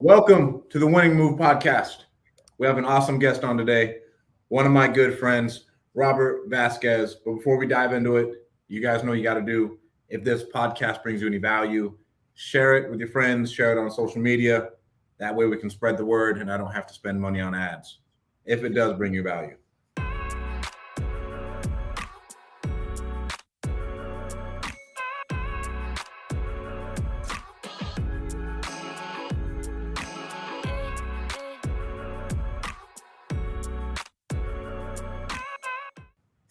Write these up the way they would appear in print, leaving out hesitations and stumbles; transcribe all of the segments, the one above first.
Welcome to the Winning Move podcast. We have an awesome guest on today, one of my good friends, Robert Vasquez. But before we dive into it, you guys know you got to do. If this podcast brings you any value, share it with your friends, share it on social media. That way we can spread the word and I don't have to spend money on ads if it does bring you value.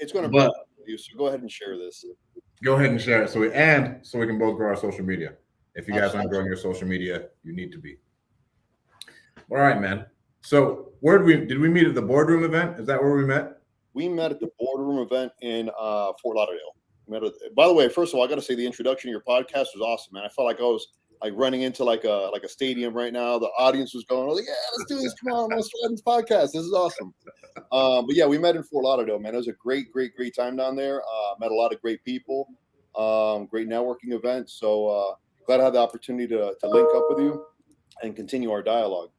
It's going to But be you, so go ahead and share this. go ahead and share it so we can both grow our social media. If you guys aren't Absolutely. growing your social media, you need to be. All right, man. So where did we meet at the boardroom event? Is that where we met? We met at the boardroom event in Fort Lauderdale. By the way, first of all, I got to say the introduction to your podcast was awesome, man. I felt like I was like running into like a stadium right now. The audience was going, I was like, yeah, let's do this. Come on, let's try this podcast. This is awesome. But yeah, we met in Fort Lauderdale, man. It was a great time down there. Met a lot of great people. Great networking event. So glad I had the opportunity to link up with you and continue our dialogue.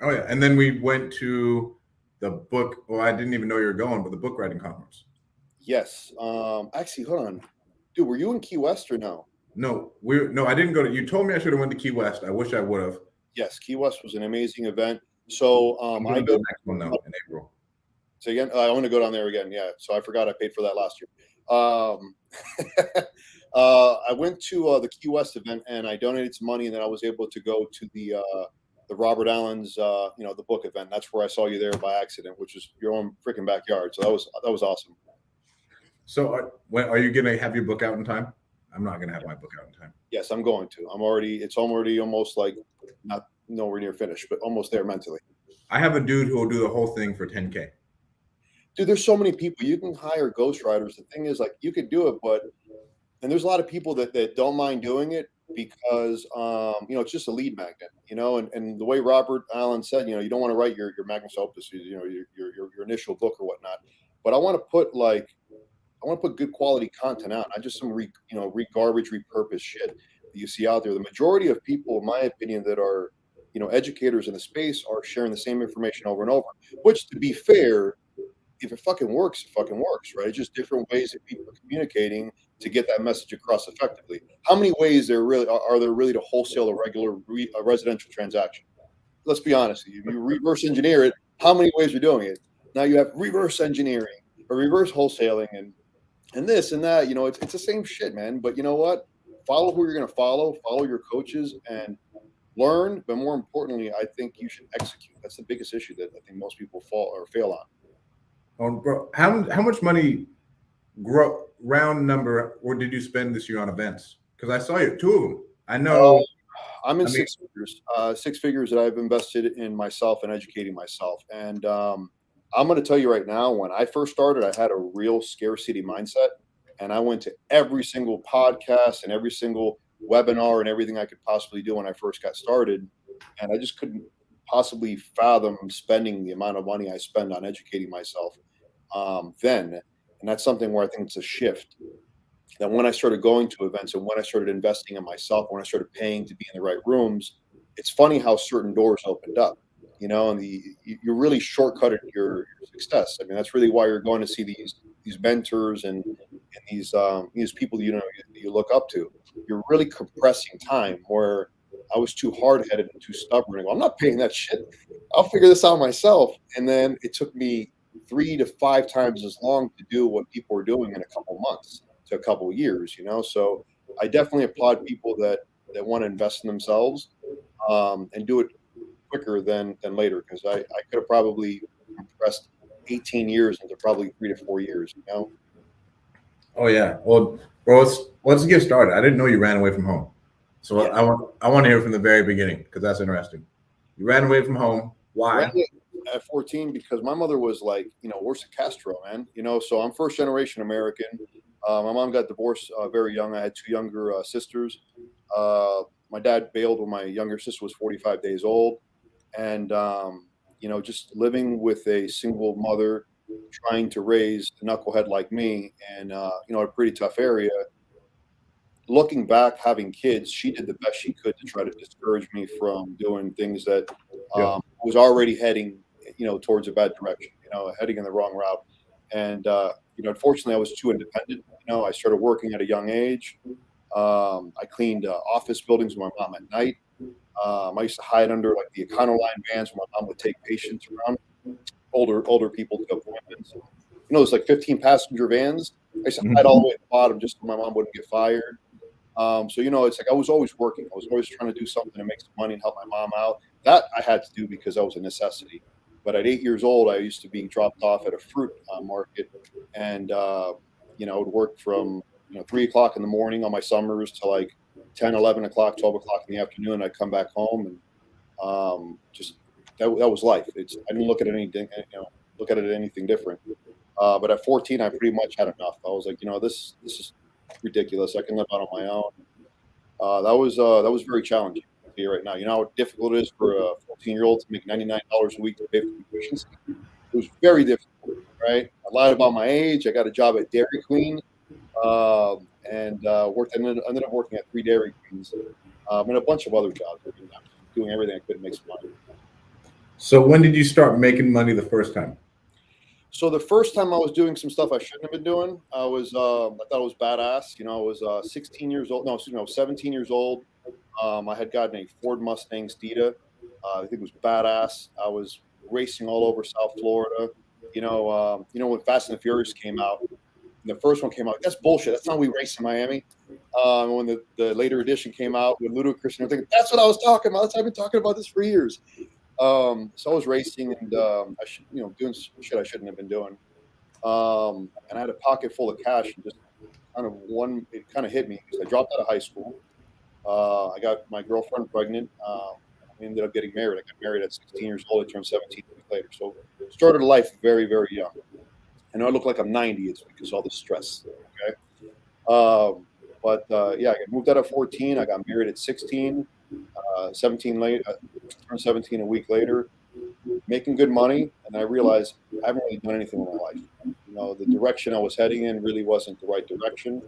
Oh yeah, and then we went to the book. Well, I didn't even know you were going, but the book writing conference. Yes. Actually, hold on, dude. Were you in Key West or no? No, I didn't go to. You told me I should have went to Key West. I wish I would have. Yes, Key West was an amazing event. So I'm I going to go the next one now in April. so again. I want to go down there again. Yeah. So I forgot I paid for that last year. I went to the Key West event and I donated some money, and then I was able to go to the Robert Allen's the book event. That's where I saw you there by accident, which is your own freaking backyard. So that was awesome. So when are you going to have your book out in time? I'm not going to have my book out in time. Yes, I'm going to. It's already almost like not nowhere near finished, but almost there mentally. I have a dude who will do the whole thing for 10K. Dude, there's so many people. You can hire ghostwriters. The thing is, like, you could do it, and there's a lot of people that don't mind doing it because it's just a lead magnet, and the way Robert Allen said, you don't want to write your magnus opus, your initial book or whatnot. But I want to put good quality content out, not just some garbage repurposed shit that you see out there. The majority of people, in my opinion, that are educators in the space are sharing the same information over and over. Which, to be fair, if it fucking works, it fucking works, right? It's just different ways that people are communicating to get that message across effectively. How many ways are there really to wholesale a regular residential transaction? Let's be honest. You reverse engineer it. How many ways are doing it? Now you have reverse engineering or reverse wholesaling and this and that. It's the same shit, man. But you know what? Follow who you're going to follow your coaches, and learn. But more importantly, I think you should execute. That's the biggest issue that I think most people fail on. Bro, how much money, round number, or did you spend this year on events? Because I saw you, two of them. I know. I'm in six figures. 6 figures that I've invested in myself and educating myself. And I'm going to tell you right now, when I first started, I had a real scarcity mindset, and I went to every single podcast and every single webinar and everything I could possibly do when I first got started, and I just couldn't possibly fathom spending the amount of money I spend on educating myself then. And that's something where I think it's a shift. That when I started going to events and when I started investing in myself, when I started paying to be in the right rooms, it's funny how certain doors opened up, and you really shortcutted your success. I mean, that's really why you're going to see these mentors and these people you look up to. You're really compressing time, where I was too hard-headed and too stubborn. I'm not paying that shit. I'll figure this out myself. And then it took me 3 to 5 times as long to do what people were doing in a couple months to a couple of years, So I definitely applaud people that want to invest in themselves and do it quicker than later, because I could have probably compressed 18 years into probably 3 to 4 years, Oh yeah. Well, bro, let's get started. I didn't know you ran away from home, so Yeah. I want to hear from the very beginning because that's interesting. You ran away from home. Why? At 14, because my mother was like, worse than Castro, man. So I'm first generation American. My mom got divorced very young. I had 2 younger sisters. My dad bailed when my younger sister was 45 days old, and just living with a single mother, trying to raise a knucklehead like me, and a pretty tough area. looking back, having kids, she did the best she could to try to discourage me from doing things that was already heading, towards a bad direction, heading in the wrong route. And, unfortunately, I was too independent. I started working at a young age. I cleaned office buildings with my mom at night. I used to hide under like the Econoline vans when my mom would take patients around, older people to appointments. It's like 15 passenger vans. I used to hide all the way at the bottom just so my mom wouldn't get fired. So, it's like I was always working. I was always trying to do something to make some money and help my mom out. That I had to do because that was a necessity. But at 8 years old, I used to be dropped off at a fruit market, and I would work from 3 o'clock in the morning on my summers to like 10, 11 o'clock, 12 o'clock in the afternoon. I'd come back home, and just that was life. I didn't look at anything, anything different. But at 14, I pretty much had enough. I was like, this is ridiculous. I can live out on my own. That was very challenging. Right now, how difficult it is for a 14-year-old to make $99 a week to pay for tuition. It was very difficult, right? I lied about my age. I got a job at Dairy Queen, and ended up working at 3 Dairy Queens, and a bunch of other jobs. I was doing everything I could to make some money. So when did you start making money the first time? So the first time I was doing some stuff I shouldn't have been doing, I thought it was badass. I was 16 years old. No, excuse me, I was 17 years old. I had gotten a Ford Mustang Steeda. I think it was badass. I was racing all over South Florida. When Fast and the Furious came out, and the first one came out, that's bullshit. That's not how we race in Miami. When the later edition came out with Ludacris and everything, that's what I was talking about. I've been talking about this for years. So I was racing and doing shit I shouldn't have been doing. And I had a pocket full of cash, and just it kind of hit me because I dropped out of high school. I got my girlfriend pregnant. We ended up getting married. I got married at 16 years old. I turned 17 years later. So started life very, very young. I know I look like I'm 90. It's because of all the stress. Okay. I moved out at 14. I got married at 16. 17 late. Turned 17 a week later. Making good money, and I realized I haven't really done anything with my life. The direction I was heading in really wasn't the right direction,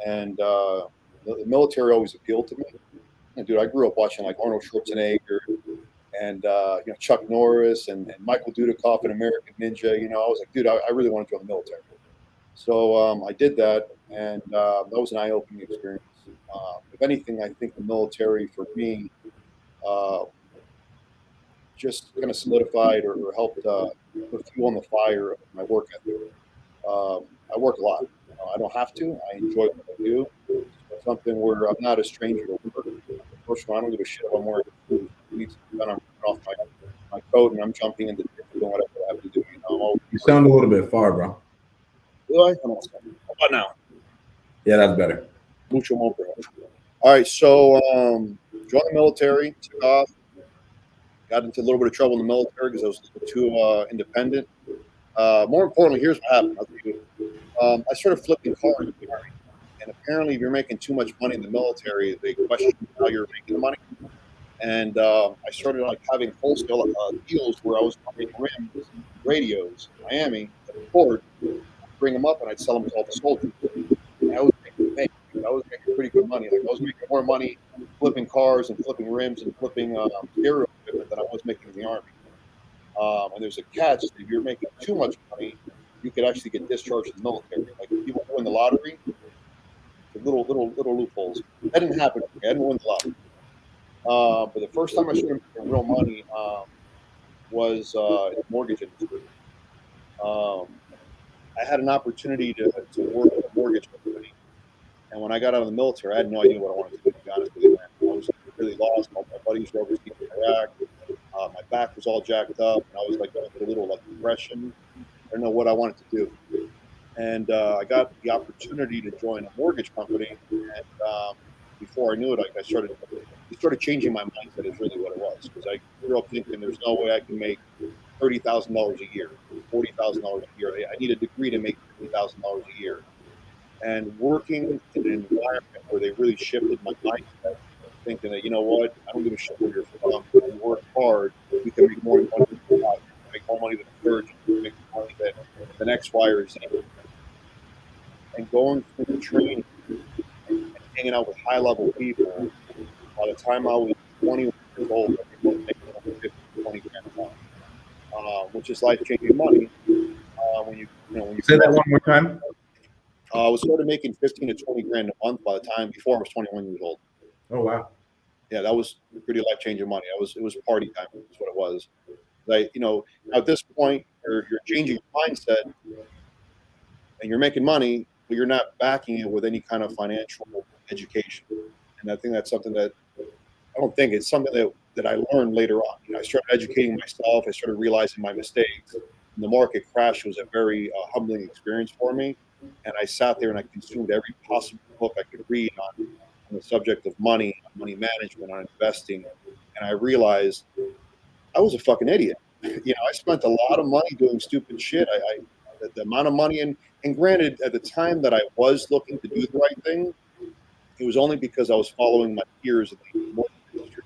and the military always appealed to me. And dude, I grew up watching like Arnold Schwarzenegger and Chuck Norris and Michael Dudikoff and American Ninja. I was like, dude, I really want to join the military. So I did that, and that was an eye-opening experience. If anything, I think the military for me just kind of solidified or helped put fuel on the fire of my work ethic. I work a lot. I don't have to. I enjoy what I do. It's something where I'm not a stranger to work. First of all, I don't give a shit if I'm wearing food. I'm taking off my coat and I'm jumping into doing whatever I have to do. You sound a little bit far, bro. Do I? How about now? Yeah, that's better. Mucho more. All right, so joined the military, took off. Got into a little bit of trouble in the military because I was too independent. More importantly, here's what happened. I started flipping cars in the Army. And apparently, if you're making too much money in the military, they question how you're making the money. And I started having wholesale deals where I was buying rims, radios in Miami at the port, bring them up, and I'd sell them to all the soldiers. And I was making pretty good money. Like I was making more money flipping cars and flipping rims and flipping stereo equipment than I was making in the Army. And there's a catch: if you're making too much money, you could actually get discharged from the military. Like people who win the lottery. Little loopholes. That didn't happen. I didn't win the lottery. But the first time I started making real money was in the mortgage industry. I had an opportunity to work at a mortgage company, and when I got out of the military, I had no idea what I wanted to do. To be honest with you, man. I was really lost. All my buddies were overseas in Iraq. My back was all jacked up, and I was like going through a little depression. I didn't know what I wanted to do. And I got the opportunity to join a mortgage company, and before I knew it, I started changing my mindset. Is really what it was, because I grew up thinking there's no way I can make $30,000 a year, $40,000 a year. I need a degree to make $50,000 a year. And working in an environment where they really shifted my mindset, thinking that, you know what, I don't give a shit where you're from. If you work hard, you can make more money than you can make more money than a surgeon, you can make more money than the next Y or Z. And going through the training and hanging out high-level people. By the time I was 21 years old, I was making over 50, 20 grand a month, which is life-changing money. When you Say that one more time. I was started making 15 to 20 grand a month by the time before I was 21 years old. Oh wow. Yeah, that was pretty life-changing money. It was party time. That's what it was. Like, at this point, you're changing your mindset and you're making money, but you're not backing it with any kind of financial education. And I think that's something that I don't think it's something that I learned later on. I started educating myself. I started realizing my mistakes. And the market crash was a very humbling experience for me. And I sat there and I consumed every possible book I could read on the subject of money, on money management, on investing. And I realized I was a fucking idiot. I spent a lot of money doing stupid shit. The amount of money, and granted, at the time that I was looking to do the right thing, it was only because I was following my peers in the mortgage industry.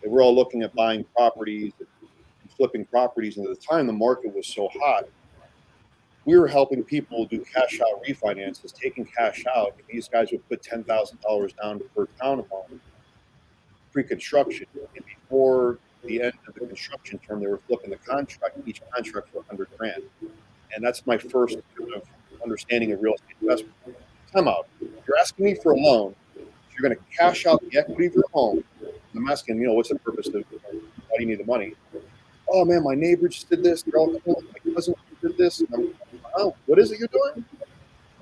They were all looking at buying properties and flipping properties, and at the time the market was so hot, we were helping people do cash out refinances, taking cash out. And these guys would put $10,000 down per townhome pre-construction, and before the end of the construction term, they were flipping the contract, each contract for 100 grand. And that's my first kind of understanding of real estate investment. Time out. You're asking me for a loan. You're going to cash out the equity of your home. I'm asking, what's the purpose of? Why do you need the money? Oh man, my neighbor just did this. They're all cool. My cousin did this. And I'm, oh, what is it you're doing?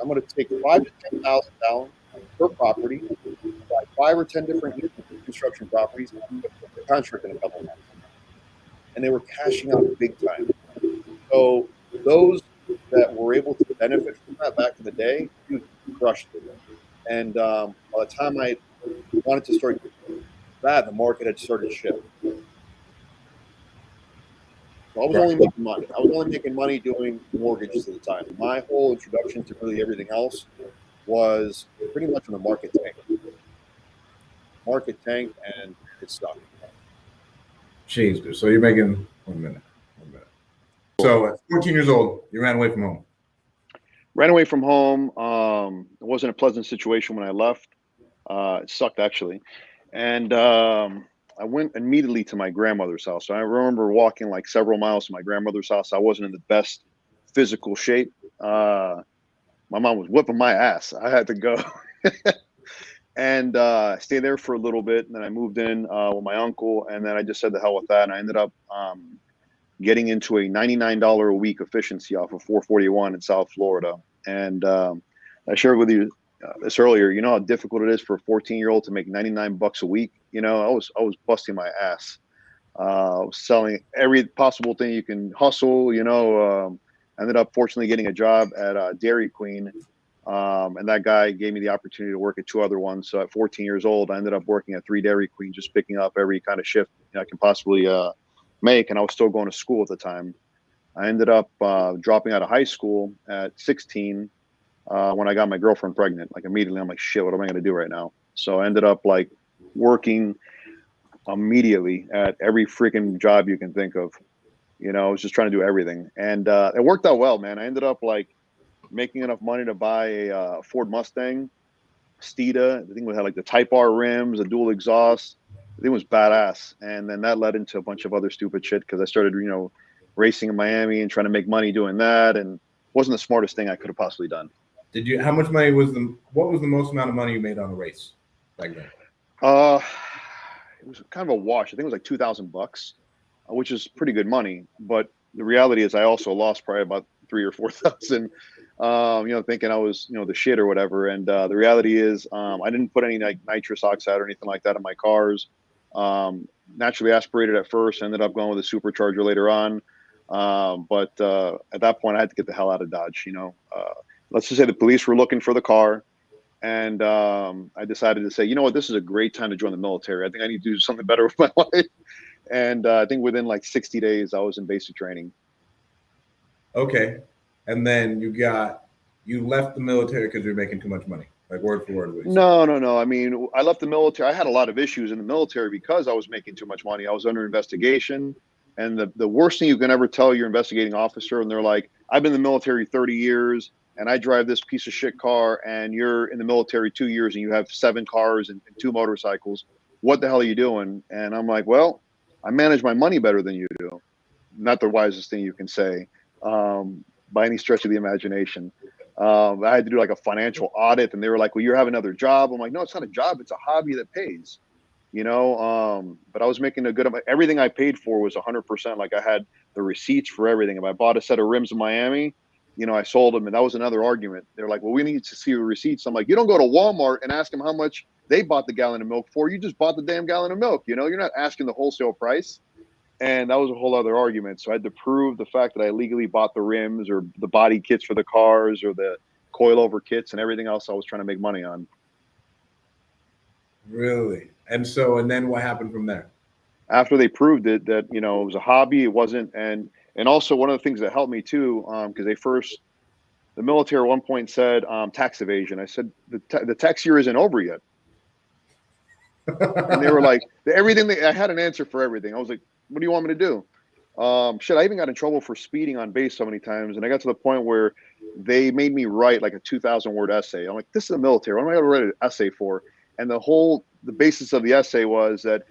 I'm going to take $5,000 to $10,000 per property, buy 5 or 10 different construction properties, and put the contract in a couple months. And they were cashing out big time. So those that were able to benefit from that back in the day, dude, crushed it. And by the time I wanted to start that, the market had started to shift. So I was only making money. I was only making money doing mortgages at the time. My whole introduction to really everything else was pretty much when the market tanked. Market tanked and it stuck. Jeez, dude. So you're making 1 minute. 1 minute. So at 14 years old, you ran away from home. Ran away from home. It wasn't a pleasant situation when I left. It sucked actually. And I went immediately to my grandmother's house. So I remember walking like several miles to my grandmother's house. I wasn't in the best physical shape. My mom was whipping my ass. I had to go. And stayed there for a little bit. And then I moved in with my uncle. And then I just said the hell with that. And I ended up getting into a $99 a week efficiency off of 441 in South Florida. And I shared with you this earlier. You know how difficult it is for a 14-year-old to make 99 bucks a week. I was busting my ass. I was selling every possible thing you can hustle. Ended up fortunately getting a job at Dairy Queen. And that guy gave me the opportunity to work at 2 other ones. So at 14 years old, I ended up working at 3 Dairy Queen, just picking up every kind of shift I can possibly make. And I was still going to school at the time. I ended up dropping out of high school at 16 when I got my girlfriend pregnant. Like immediately, I'm like, shit, what am I going to do right now? So I ended up like working immediately at every freaking job you can think of. I was just trying to do everything. And it worked out well, man. I ended up like making enough money to buy a Ford Mustang Steeda. I think we had like the Type R rims, a dual exhaust. I think it was badass. And then that led into a bunch of other stupid shit because I started, racing in Miami and trying to make money doing that. And it wasn't the smartest thing I could have possibly done. How much money what was the most amount of money you made on a race back then? It was kind of a wash. I think it was like $2,000, which is pretty good money. But the reality is I also lost probably about 3,000 or 4,000, thinking I was, the shit or whatever. And the reality is I didn't put any like nitrous oxide or anything like that in my cars. Naturally aspirated at first, ended up going with a supercharger later on. But at that point I had to get the hell out of Dodge. Let's just say the police were looking for the car. And I decided to say, you know what, this is a great time to join the military. I think I need to do something better with my life. And I think within like 60 days, I was in basic training. Okay. And then you left the military because you're making too much money, like word for word. No. I mean, I left the military. I had a lot of issues in the military because I was making too much money. I was under investigation. And the worst thing you can ever tell your investigating officer, and they're like, I've been in the military 30 years and I drive this piece of shit car, and you're in the military 2 years and you have 7 cars and 2 motorcycles. What the hell are you doing? And I'm like, well, I manage my money better than you do. Not the wisest thing you can say by any stretch of the imagination. I had to do like a financial audit, and they were like, well, you have another job. I'm like, no, it's not a job. It's a hobby that pays, you know? But I was making a good amount. Everything I paid for was 100%. Like I had the receipts for everything. If I bought a set of rims in Miami, you know, I sold them. And that was another argument. They're like, well, we need to see the receipts. I'm like, you don't go to Walmart and ask them how much they bought the gallon of milk for. You just bought the damn gallon of milk. You know, you're not asking the wholesale price. And that was a whole other argument. So I had to prove the fact that I legally bought the rims or the body kits for the cars or the coilover kits and everything else I was trying to make money on. Really? And so, and then what happened from there? After they proved it, that, you know, it was a hobby, it wasn't. And also one of the things that helped me too, because the military at one point said tax evasion. I said, the tax year isn't over yet. And they were like, I had an answer for everything. I was like, what do you want me to do? I even got in trouble for speeding on base so many times. And I got to the point where they made me write like a 2,000-word essay. I'm like, this is the military. What am I going to write an essay for? And the basis of the essay was that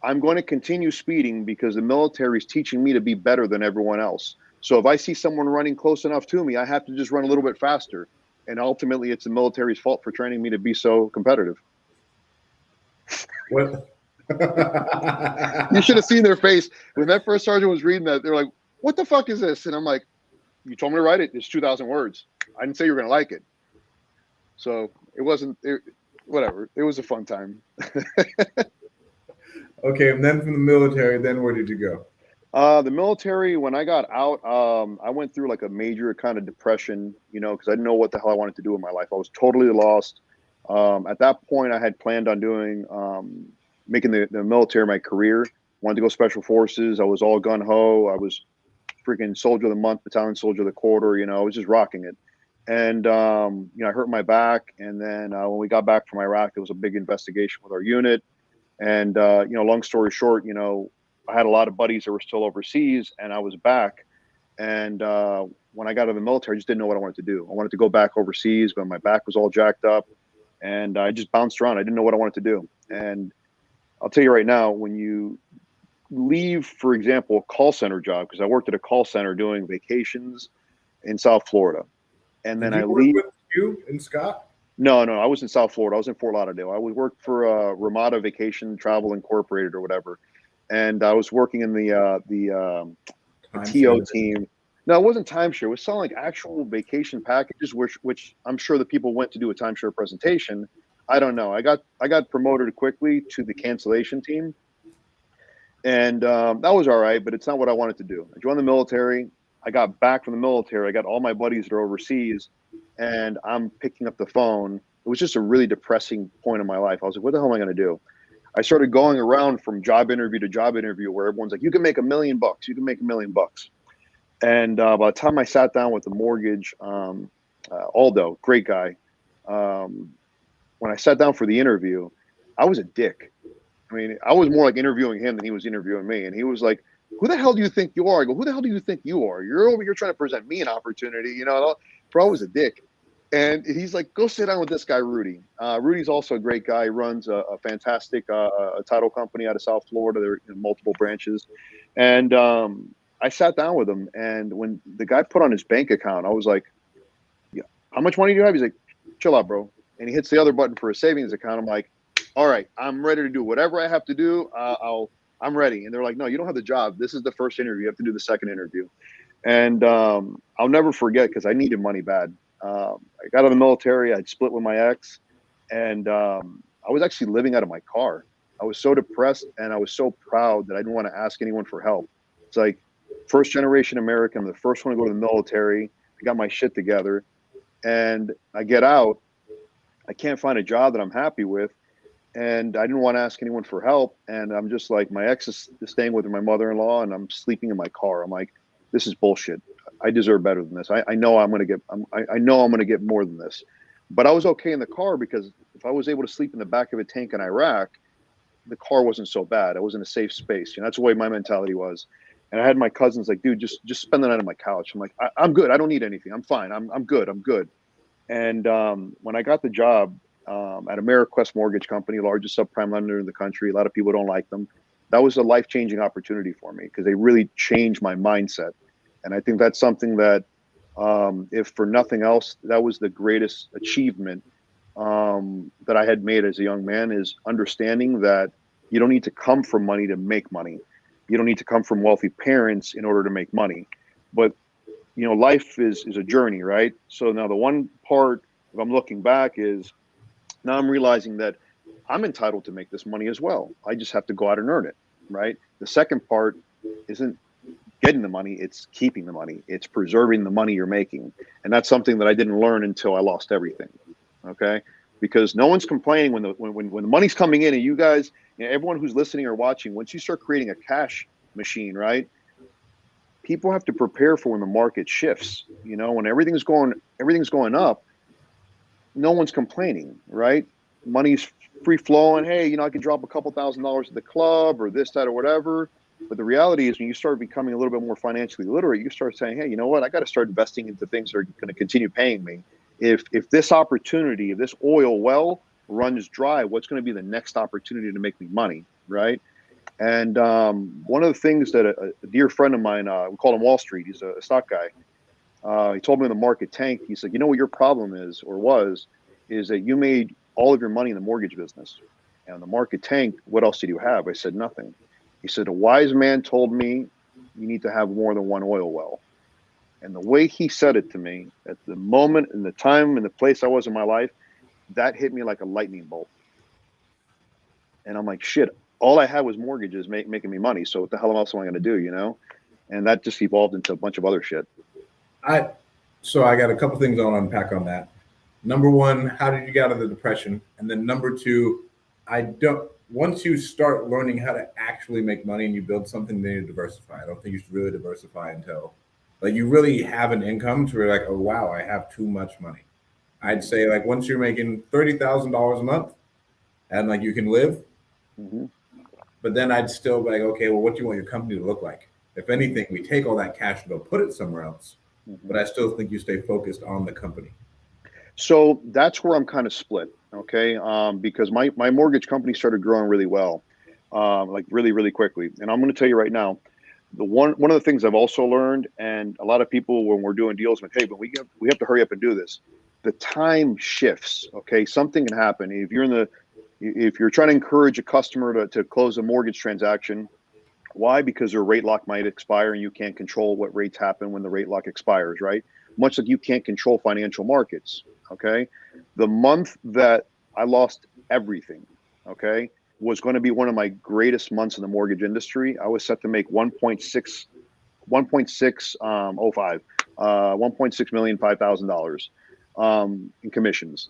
I'm going to continue speeding because the military is teaching me to be better than everyone else. So if I see someone running close enough to me, I have to just run a little bit faster. And ultimately, it's the military's fault for training me to be so competitive. What? You should have seen their face when that first sergeant was reading that. They're like, what the fuck is this? And I'm like, you told me to write it. It's 2,000 words. I didn't say you were going to like it. So whatever. It was a fun time. Okay. And then from the military, then where did you go? The military, when I got out, I went through like a major kind of depression, you know, because I didn't know what the hell I wanted to do in my life. I was totally lost. At that point, I had planned on doing making the military my career. Wanted to go special forces. I was all gun ho. I was freaking soldier of the month, battalion soldier of the quarter. You know, I was just rocking it. And you know, I hurt my back. And then when we got back from Iraq, there was a big investigation with our unit. And you know, long story short, you know, I had a lot of buddies that were still overseas, and I was back. And when I got out of the military, I just didn't know what I wanted to do. I wanted to go back overseas, but my back was all jacked up, and I just bounced around. I didn't know what I wanted to do. And I'll tell you right now, when you leave, for example, a call center job, because I worked at a call center doing vacations in South Florida, and then I leave. With you and Scott? No, I was in South Florida. I was in Fort Lauderdale. I worked for Ramada Vacation Travel Incorporated or whatever, and I was working in the TO team. No, it wasn't timeshare. It was selling like actual vacation packages, which I'm sure the people went to do a timeshare presentation. I don't know. I got promoted quickly to the cancellation team, and that was all right, but it's not what I wanted to do. I joined the military. I got back from the military. I got all my buddies that are overseas, and I'm picking up the phone. It was just a really depressing point in my life. I was like, what the hell am I going to do? I started going around from job interview to job interview where everyone's like, you can make $1 million. You can make $1 million. And by the time I sat down with the mortgage, Aldo, great guy, when I sat down for the interview, I was a dick. I mean, I was more like interviewing him than he was interviewing me. And he was like, who the hell do you think you are? I go, who the hell do you think you are? You're over here trying to present me an opportunity. You know, bro, I was a dick. And he's like, go sit down with this guy, Rudy. Rudy's also a great guy. He runs a fantastic title company out of South Florida. There are multiple branches. And I sat down with him. And when the guy put on his bank account, I was like, yeah, how much money do you have? He's like, chill out, bro. And he hits the other button for a savings account. I'm like, all right, I'm ready to do whatever I have to do. I'm ready. And they're like, no, you don't have the job. This is the first interview. You have to do the second interview. And I'll never forget because I needed money bad. I got out of the military. I'd split with my ex. And I was actually living out of my car. I was so depressed and I was so proud that I didn't want to ask anyone for help. It's like first generation American. I'm the first one to go to the military. I got my shit together. And I get out. I can't find a job that I'm happy with. And I didn't want to ask anyone for help. And I'm just like, my ex is staying with my mother-in-law and I'm sleeping in my car. I'm like, this is bullshit. I deserve better than this. I know I'm going to get more than this. But I was okay in the car because if I was able to sleep in the back of a tank in Iraq, the car wasn't so bad. I was in a safe space. You know, that's the way my mentality was. And I had my cousins like, dude, just spend the night on my couch. I'm like, I'm good. I don't need anything. I'm fine. I'm good. I'm good. And when I got the job at AmeriQuest Mortgage Company, largest subprime lender in the country, a lot of people don't like them. That was a life-changing opportunity for me because they really changed my mindset. And I think that's something that, if for nothing else, that was the greatest achievement that I had made as a young man, is understanding that you don't need to come from money to make money. You don't need to come from wealthy parents in order to make money. But life is a journey, right? So now the one part, if I'm looking back, is now I'm realizing that I'm entitled to make this money as well. I just have to go out and earn it, right? The second part isn't getting the money, it's keeping the money. It's preserving the money you're making. And that's something that I didn't learn until I lost everything. Okay? Because no one's complaining when the money's coming in, and you guys, everyone who's listening or watching, once you start creating a cash machine, right? People have to prepare for when the market shifts. When everything's going up, no one's complaining, right? Money's free flowing. Hey, I could drop a couple $1,000s at the club or this, that, or whatever. But the reality is, when you start becoming a little bit more financially literate, you start saying, hey, you know what? I got to start investing into things that are going to continue paying me. If this opportunity, if this oil well runs dry, what's going to be the next opportunity to make me money, right? And one of the things that a dear friend of mine, we call him Wall Street, he's a stock guy, he told me when the market tanked, he said, what your problem is, or is that you made all of your money in the mortgage business. And the market tanked, what else did you have? I said, nothing. He said, a wise man told me you need to have more than one oil well. And the way he said it to me, at the moment and the time and the place I was in my life, that hit me like a lightning bolt. And I'm like, shit, all I had was mortgages making me money. So what the hell else am I going to do, And that just evolved into a bunch of other shit. So I got a couple things I want to unpack on that. Number one, how did you get out of the depression? And then number two, once you start learning how to actually make money and you build something, then you diversify. I don't think you should really diversify until you really have an income to where oh wow, I have too much money. I'd say once you're making $30,000 a month and you can live, but then I'd still be okay, well, what do you want your company to look like? If anything, we take all that cash and go put it somewhere else. But I still think you stay focused on the company. So that's where I'm kind of split, okay? Because my mortgage company started growing really well, really, really quickly. And I'm going to tell you right now, one of the things I've also learned, and a lot of people when we're doing deals, hey, but we have to hurry up and do this. The time shifts, okay? Something can happen if you're trying to encourage a customer to close a mortgage transaction. Why? Because their rate lock might expire and you can't control what rates happen when the rate lock expires, right? Much like you can't control financial markets, okay? The month that I lost everything, okay, was going to be one of my greatest months in the mortgage industry. I was set to make 1.6 million, $5,000 in commissions.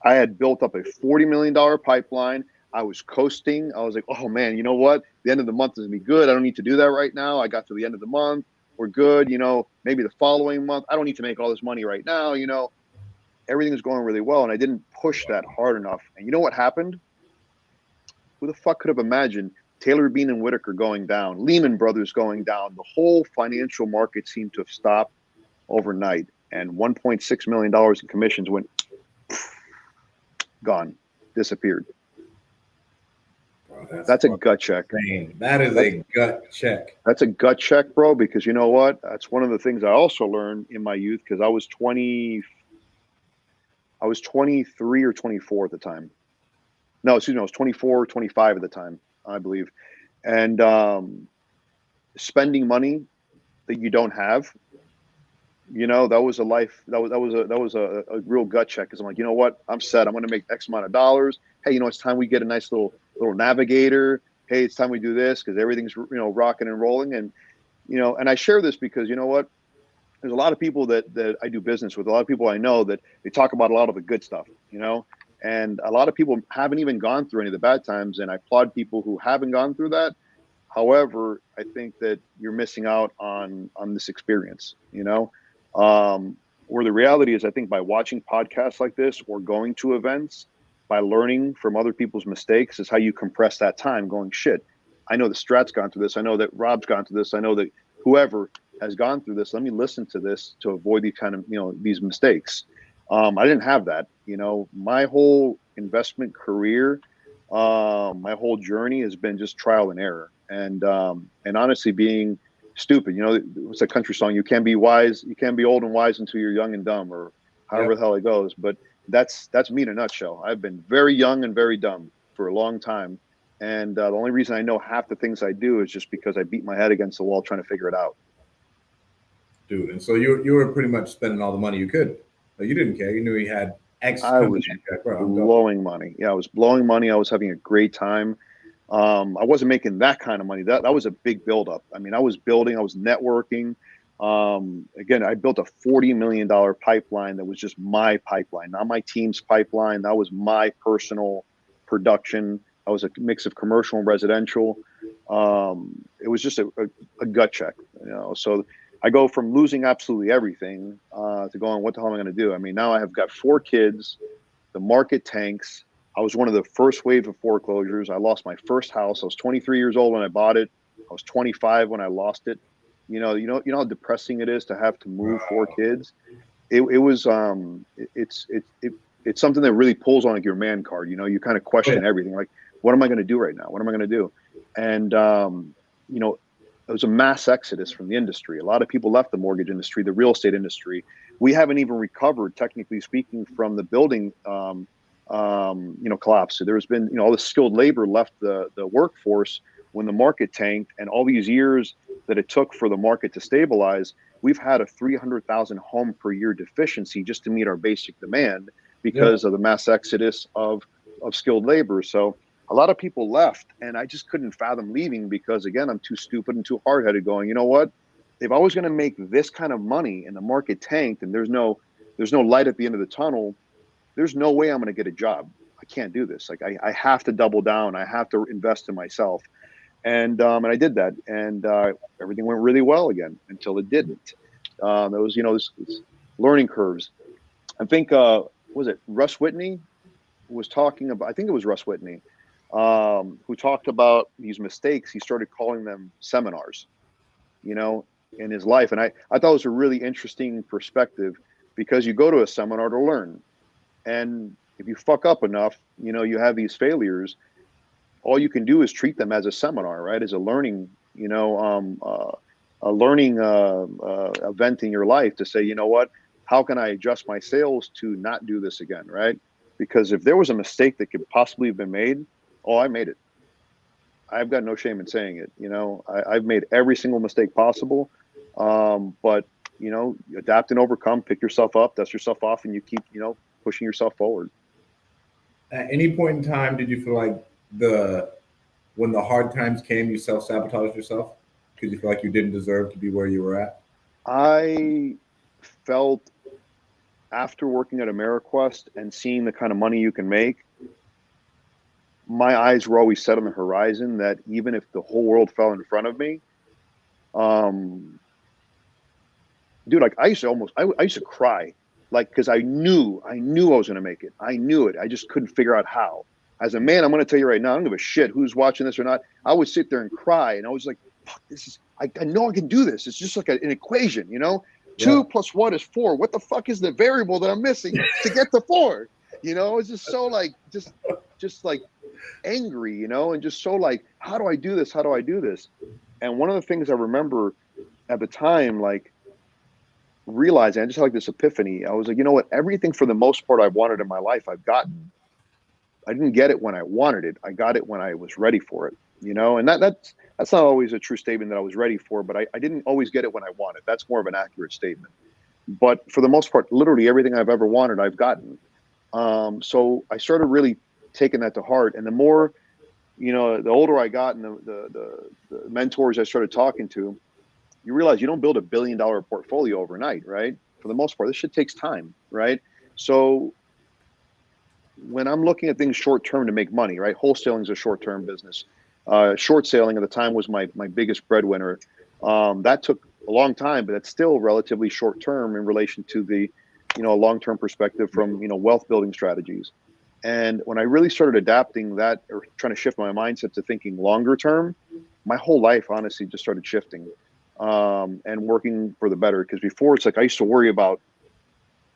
I had built up a $40 million pipeline. I was coasting. I was like, oh man, you know what? The end of the month is gonna be good. I don't need to do that right now. I got to the end of the month. We're good. Maybe the following month, I don't need to make all this money right now. Everything is going really well. And I didn't push that hard enough. And you know what happened? Who the fuck could have imagined Taylor Bean and Whitaker going down, Lehman Brothers going down? The whole financial market seemed to have stopped overnight. And $1.6 million in commissions went gone, disappeared. That's a gut check. That is a gut check. That's a gut check, bro, because you know what? That's one of the things I also learned in my youth, because I was 23 or 24 at the time. No, excuse me, I was 24 or 25 at the time, I believe. And spending money that you don't have, that was a real gut check, because I'm like, you know what? I'm set. I'm going to make X amount of dollars. Hey, it's time we get a nice little navigator. Hey, it's time we do this, because everything's rocking and rolling. And and I share this because you know what? There's a lot of people that I do business with, a lot of people I know that they talk about a lot of the good stuff, and a lot of people haven't even gone through any of the bad times. And I applaud people who haven't gone through that. However, I think that you're missing out on this experience, where the reality is, I think by watching podcasts like this or going to events, by learning from other people's mistakes, is how you compress that time going, shit, I know that Strat's gone through this. I know that Rob's gone through this. I know that whoever has gone through this. Let me listen to this to avoid these kind of, these mistakes. I didn't have that. My whole investment career, my whole journey has been just trial and error, and honestly being stupid. It's a country song. You can't be wise. You can't be old and wise until you're young and dumb, or however the hell it goes. But that's me in a nutshell. I've been very young and very dumb for a long time. And the only reason I know half the things I do is just because I beat my head against the wall trying to figure it out. Dude, and so you were pretty much spending all the money you could. Like, you didn't care. You knew you had X I was blowing money. Yeah, I was blowing money. I was having a great time. I wasn't making that kind of money. That was a big buildup. I mean, I was building. I was networking. Again, I built a $40 million pipeline that was just my pipeline, not my team's pipeline. That was my personal production. I was a mix of commercial and residential. It was just a gut check, So I go from losing absolutely everything to going, what the hell am I going to do? I mean, now I have got 4 kids. The market tanks. I was one of the first wave of foreclosures. I lost my first house. I was 23 years old when I bought it. I was 25 when I lost it. You know how depressing it is to have to move 4 kids. It's something that really pulls on your man card. You kind of question everything. Like, what am I going to do right now? What am I going to do? And, it was a mass exodus from the industry. A lot of people left the mortgage industry, the real estate industry. We haven't even recovered, technically speaking, from the building, collapse. So there's been, all the skilled labor left the workforce when the market tanked, and all these years that it took for the market to stabilize. We've had a 300,000 home per year deficiency just to meet our basic demand because of the mass exodus of skilled labor. So a lot of people left, and I just couldn't fathom leaving because, again, I'm too stupid and too hard-headed going, you know what? If I was going to make this kind of money and the market tanked and there's no light at the end of the tunnel, there's no way I'm going to get a job. I can't do this. Like, I have to double down. I have to invest in myself. And I did that. And everything went really well again until it didn't. There was, this learning curves. I think, was it Russ Whitney was talking about, I think it was Russ Whitney, who talked about these mistakes. He started calling them seminars, in his life. And I thought it was a really interesting perspective, because you go to a seminar to learn. And if you fuck up enough, you have these failures, all you can do is treat them as a seminar, right? As a learning, a learning event in your life to say, you know what, how can I adjust my sales to not do this again, right? Because if there was a mistake that could possibly have been made, I made it. I've got no shame in saying it. I've made every single mistake possible. But, adapt and overcome, pick yourself up, dust yourself off, and you keep, pushing yourself forward. At any point in time, did you feel like when the hard times came, you self-sabotaged yourself because you feel like you didn't deserve to be where you were at? I felt, after working at AmeriQuest and seeing the kind of money you can make, my eyes were always set on the horizon, that even if the whole world fell in front of me, dude, like I used to cry, like, because I knew I was going to make it. I knew it. I just couldn't figure out how. As a man, I'm going to tell you right now, I don't give a shit who's watching this or not. I would sit there and cry, and I was like, fuck, I know I can do this. It's just like an equation, 2 + 1 is 4. What the fuck is the variable that I'm missing to get to 4? It's just so like, just like angry, and just so like, how do I do this? How do I do this? And one of the things I remember at the time, like, realizing, I just had like this epiphany. I was like, you know what? Everything for the most part I wanted in my life, I've gotten. I didn't get it when I wanted it. I got it when I was ready for it, and that's not always a true statement that I was ready for, but I didn't always get it when I wanted. That's more of an accurate statement. But for the most part, literally everything I've ever wanted, I've gotten. So I started really taking that to heart. And the more, the older I got and the mentors I started talking to, you realize you don't build $1 billion portfolio overnight, right? For the most part, this shit takes time, right? So when I'm looking at things short-term to make money, right? Wholesaling is a short-term business. Short selling at the time was my biggest breadwinner. That took a long time, but that's still relatively short-term in relation to the, long-term perspective from, wealth building strategies. And when I really started adapting that, or trying to shift my mindset to thinking longer term, my whole life honestly just started shifting, and working for the better. Because before, it's like I used to worry about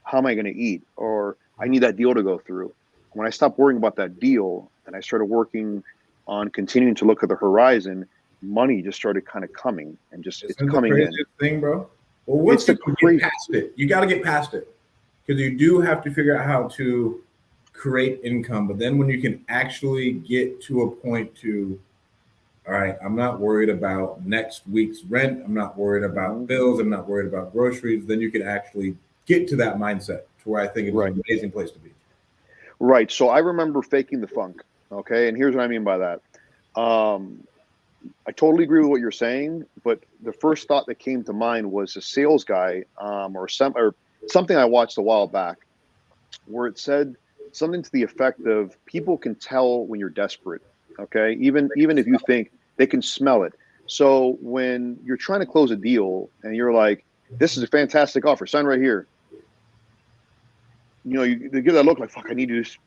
how am I going to eat, or I need that deal to go through. When I stopped worrying about that deal and I started working on continuing to look at the horizon, money just started kind of coming, and just it's Isn't the coming in. craziest thing, bro? Well, It's once the you get crazy. past it, you got to get past it because you do have to figure out how to create income. But then when you can actually get to a point to, all right, I'm not worried about next week's rent. I'm not worried about bills. I'm not worried about groceries. Then you can actually get to that mindset to where I think it's Right. an amazing place to be. Right. So I remember faking the funk. Okay. And here's what I mean by that. Um, I totally agree with what you're saying, but the first thought that came to mind was a sales guy, or something I watched a while back, where it said something to the effect of people can tell when you're desperate. Okay. Even if you think, they can smell it. So when you're trying to close a deal and you're like, this is a fantastic offer, sign right here. They give that look like, fuck, I need you to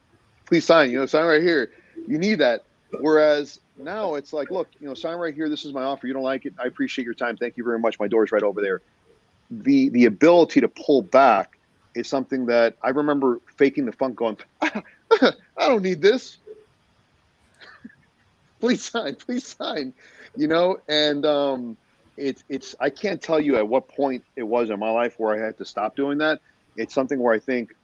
please sign, sign right here. You need that. Whereas now it's like, look, sign right here. This is my offer. You don't like it, I appreciate your time. Thank you very much. My door's right over there. The ability to pull back is something that I remember faking the funk, going, I don't need this. Please sign, please sign. And it's I can't tell you at what point it was in my life where I had to stop doing that. It's something where I think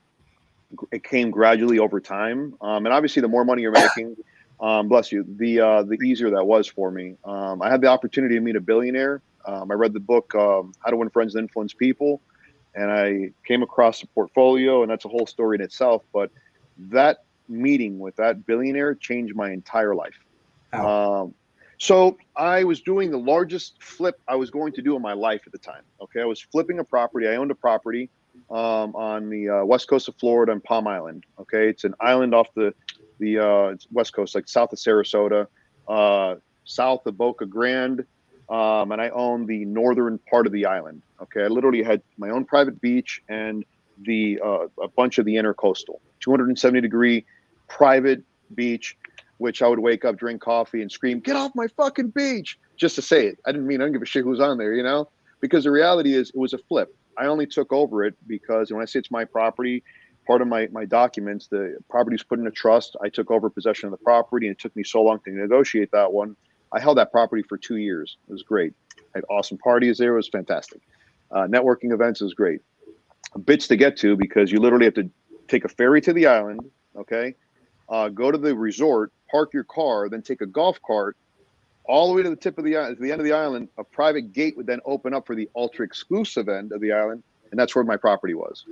it came gradually over time. And obviously, the more money you're making, bless you, the easier that was for me. I had the opportunity to meet a billionaire. I read the book, How to Win Friends and Influence People, and I came across a portfolio, and that's a whole story in itself. But that meeting with that billionaire changed my entire life. How? So I was doing the largest flip I was going to do in my life at the time. Okay, I was flipping a property. I owned a property on the west coast of Florida and Palm Island. Okay, it's an island off the west coast, like south of Sarasota, south of Boca Grande, and I own the northern part of the island. Okay, I literally had my own private beach and a bunch of the intercoastal, 270-degree private beach, which I would wake up, drink coffee, and scream, "Get off my fucking beach!" just to say it. I don't give a shit who's on there, because the reality is it was a flip. I only took over it because when I say it's my property, part of my documents, the property's put in a trust. I took over possession of the property, and it took me so long to negotiate that one. I held that property for 2 years. It was great. I had awesome parties there. It was fantastic. Networking events was great. A bitch to get to because you literally have to take a ferry to the island, okay? Go to the resort, park your car, then take a golf cart all the way to the tip of the island, to the end of the island. A private gate would then open up for the ultra exclusive end of the island, and that's where my property was.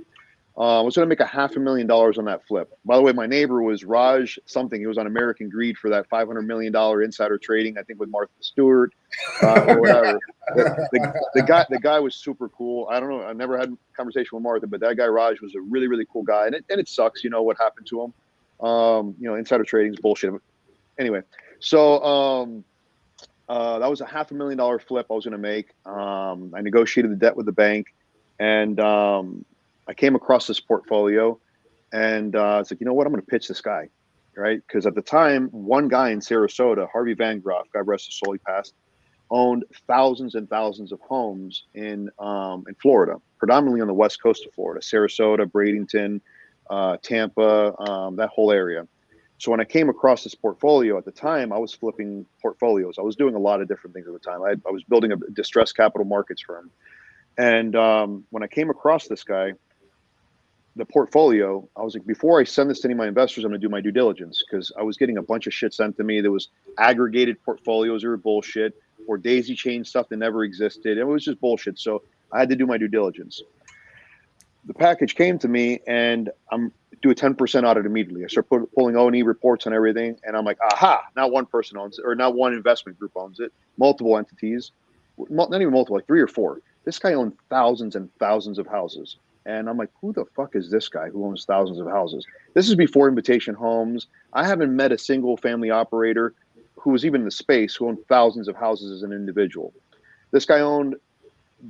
I was going to make $500,000 on that flip. By the way, my neighbor was Raj something. He was on American Greed for that $500 million insider trading, I think, with Martha Stewart or whatever. The guy was super cool. I don't know. I never had a conversation with Martha, but that guy Raj was a really, really cool guy. And it sucks, what happened to him. Insider trading is bullshit. Anyway, so that was a $500,000 flip I was going to make. I negotiated the debt with the bank, and I came across this portfolio, and it's like, you know what? I'm going to pitch this guy, right? Because at the time, one guy in Sarasota, Harvey Van Groff, God rest his soul, he passed, owned thousands and thousands of homes in Florida, predominantly on the west coast of Florida, Sarasota, Bradenton, Tampa, that whole area. So when I came across this portfolio at the time, I was flipping portfolios. I was doing a lot of different things at the time. I was building a distressed capital markets firm. And when I came across this guy, the portfolio, I was like, before I send this to any of my investors, I'm going to do my due diligence, because I was getting a bunch of shit sent to me. There was aggregated portfolios that were bullshit, or daisy chain stuff that never existed. It was just bullshit. So I had to do my due diligence. The package came to me, and I'm do a 10% audit immediately. I start pulling O&E reports on everything, and I'm like, aha, not one person owns it, or not one investment group owns it, multiple entities, not even multiple, like 3 or 4. This guy owned thousands and thousands of houses. And I'm like, who the fuck is this guy who owns thousands of houses? This is before Invitation Homes. I haven't met a single family operator who was even in the space who owned thousands of houses as an individual. This guy owned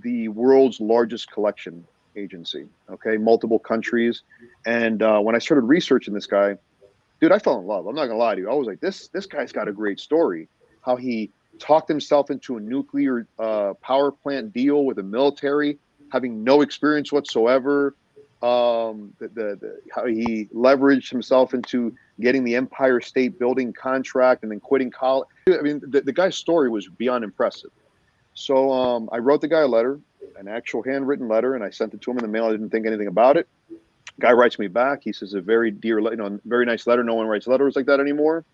the world's largest collection agency, okay, multiple countries. And when I started researching this guy, dude, I fell in love. I'm not gonna lie to you. I was like, this guy's got a great story. How he talked himself into a nuclear power plant deal with the military, having no experience whatsoever. How he leveraged himself into getting the Empire State Building contract and then quitting college. I mean, the guy's story was beyond impressive. So I wrote the guy a letter, an actual handwritten letter, and I sent it to him in the mail. I didn't think anything about it. Guy writes me back. He says, a very dear, very nice letter. No one writes letters like that anymore.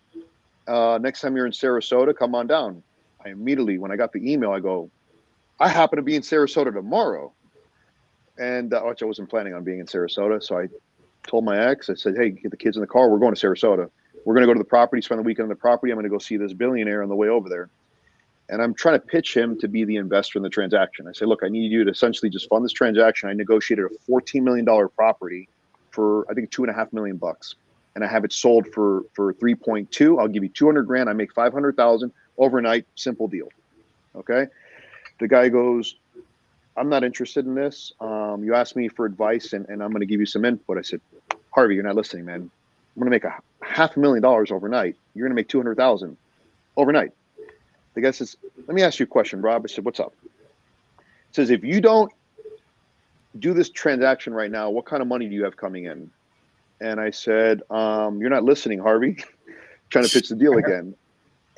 Next time you're in Sarasota, come on down. I immediately, when I got the email, I go, I happen to be in Sarasota tomorrow. And which I wasn't planning on being in Sarasota. So I told my ex, I said, hey, get the kids in the car. We're going to Sarasota. We're going to go to the property, spend the weekend on the property. I'm going to go see this billionaire on the way over there. And I'm trying to pitch him to be the investor in the transaction. I say, look, I need you to essentially just fund this transaction. I negotiated a $14 million property for, I think, $2.5 million. And I have it sold for 3.2. I'll give you 200 grand. I make 500,000 overnight. Simple deal. Okay. The guy goes, I'm not interested in this. You asked me for advice and I'm going to give you some input. I said, Harvey, you're not listening, man. I'm going to make $500,000 overnight. You're going to make 200,000 overnight. The guy says, let me ask you a question, Rob. I said, what's up? He says, if you don't do this transaction right now, what kind of money do you have coming in? And I said, you're not listening, Harvey. Trying to pitch the deal again.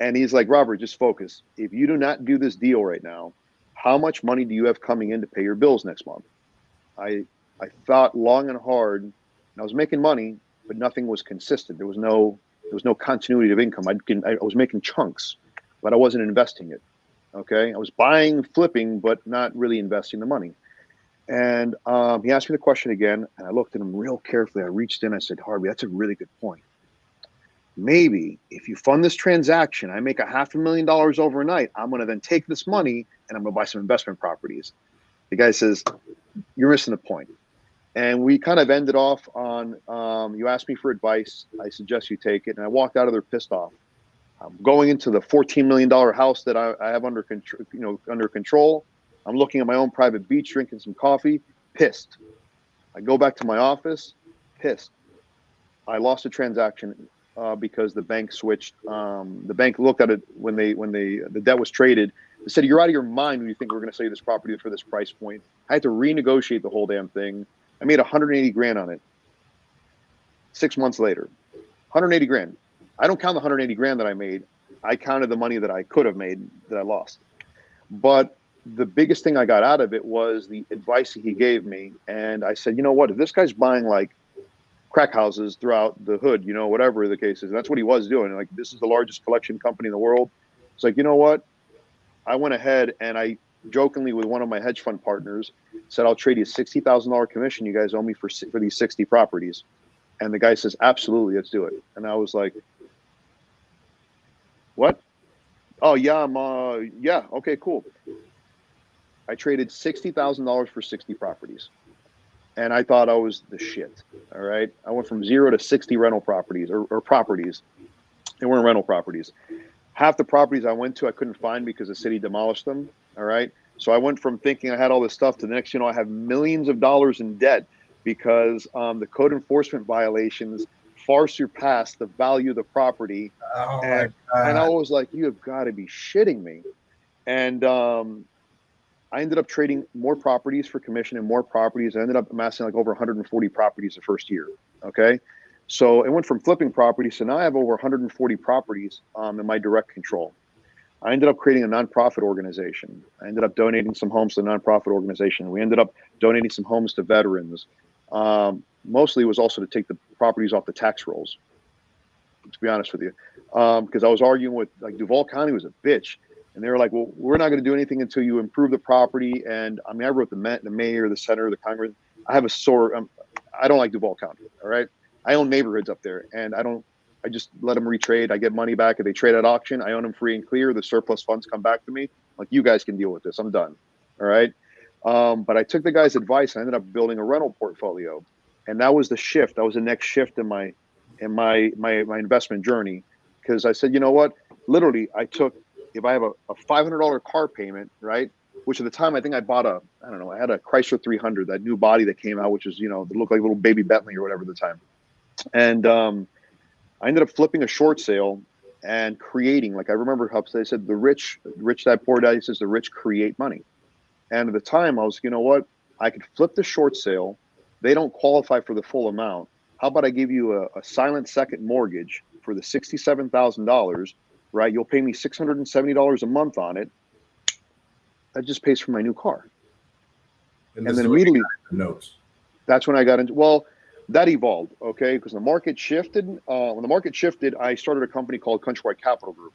And he's like, Robert, just focus. If you do not do this deal right now, how much money do you have coming in to pay your bills next month? I thought long and hard, and I was making money, but nothing was consistent. There was no continuity of income. I was making chunks, but I wasn't investing it. Okay, I was buying, flipping, but not really investing the money. And he asked me the question again, and I looked at him real carefully. I reached in, I said, Harvey, that's a really good point. Maybe if you fund this transaction, I make $500,000 overnight. I'm going to then take this money and I'm going to buy some investment properties. The guy says, you're missing the point. And we kind of ended off on, you asked me for advice. I suggest you take it. And I walked out of there pissed off. I'm going into the $14 million house that I have under control. I'm looking at my own private beach, drinking some coffee, pissed. I go back to my office, pissed. I lost a transaction because the bank switched. The bank looked at it when the debt was traded. They said, you're out of your mind when you think we're going to sell you this property for this price point. I had to renegotiate the whole damn thing. I made 180 grand on it. 6 months later, 180 grand. I don't count the 180 grand that I made. I counted the money that I could have made that I lost. But the biggest thing I got out of it was the advice he gave me. And I said, you know what, if this guy's buying like crack houses throughout the hood, whatever the case is, and that's what he was doing. Like, this is the largest collection company in the world. It's like, you know what? I went ahead and I jokingly with one of my hedge fund partners said, I'll trade you $60,000 commission you guys owe me for these 60 properties. And the guy says, absolutely, let's do it. And I was like, what? Oh yeah, yeah, okay, cool. I traded $60,000 for 60 properties. And I thought I was the shit. All right. I went from 0 to 60 rental properties or properties. They weren't rental properties. Half the properties I went to, I couldn't find because the city demolished them. All right. So I went from thinking I had all this stuff to the next, I have millions of dollars in debt because the code enforcement violations far surpassed the value of the property. Oh and I was like, you have got to be shitting me. And I ended up trading more properties for commission and more properties. I ended up amassing like over 140 properties the first year. Okay. So it went from flipping properties. So now I have over 140 properties in my direct control. I ended up creating a nonprofit organization. I ended up donating some homes to the nonprofit organization. We ended up donating some homes to veterans. Mostly it was also to take the properties off the tax rolls, to be honest with you. Because I was arguing with, like, Duval County was a bitch. And they were like, well, we're not going to do anything until you improve the property. And I mean, I wrote the mayor, the senator, the Congress. I have a sore, I don't like Duval County. All right. I own neighborhoods up there and I just let them retrade. I get money back. If they trade at auction, I own them free and clear. The surplus funds come back to me. Like, you guys can deal with this. I'm done. All right. But I took the guy's advice and I ended up building a rental portfolio. And that was the shift. That was the next shift in my investment journey. Because I said, you know what? Literally, if I have a $500 car payment, right? Which at the time, I think I bought I had a Chrysler 300, that new body that came out, which is, that looked like a little baby Bentley or whatever at the time. And I ended up flipping a short sale and creating, like I remember how they said, the rich dad, poor dad, he says the rich create money. And at the time I was, you know what? I could flip the short sale. They don't qualify for the full amount. How about I give you a silent second mortgage for the $67,000, right? You'll pay me $670 a month on it. That just pays for my new car. And then immediately, notes. That's when I got into, well, that evolved, okay? Because the market shifted. When the market shifted, I started a company called Countrywide Capital Group.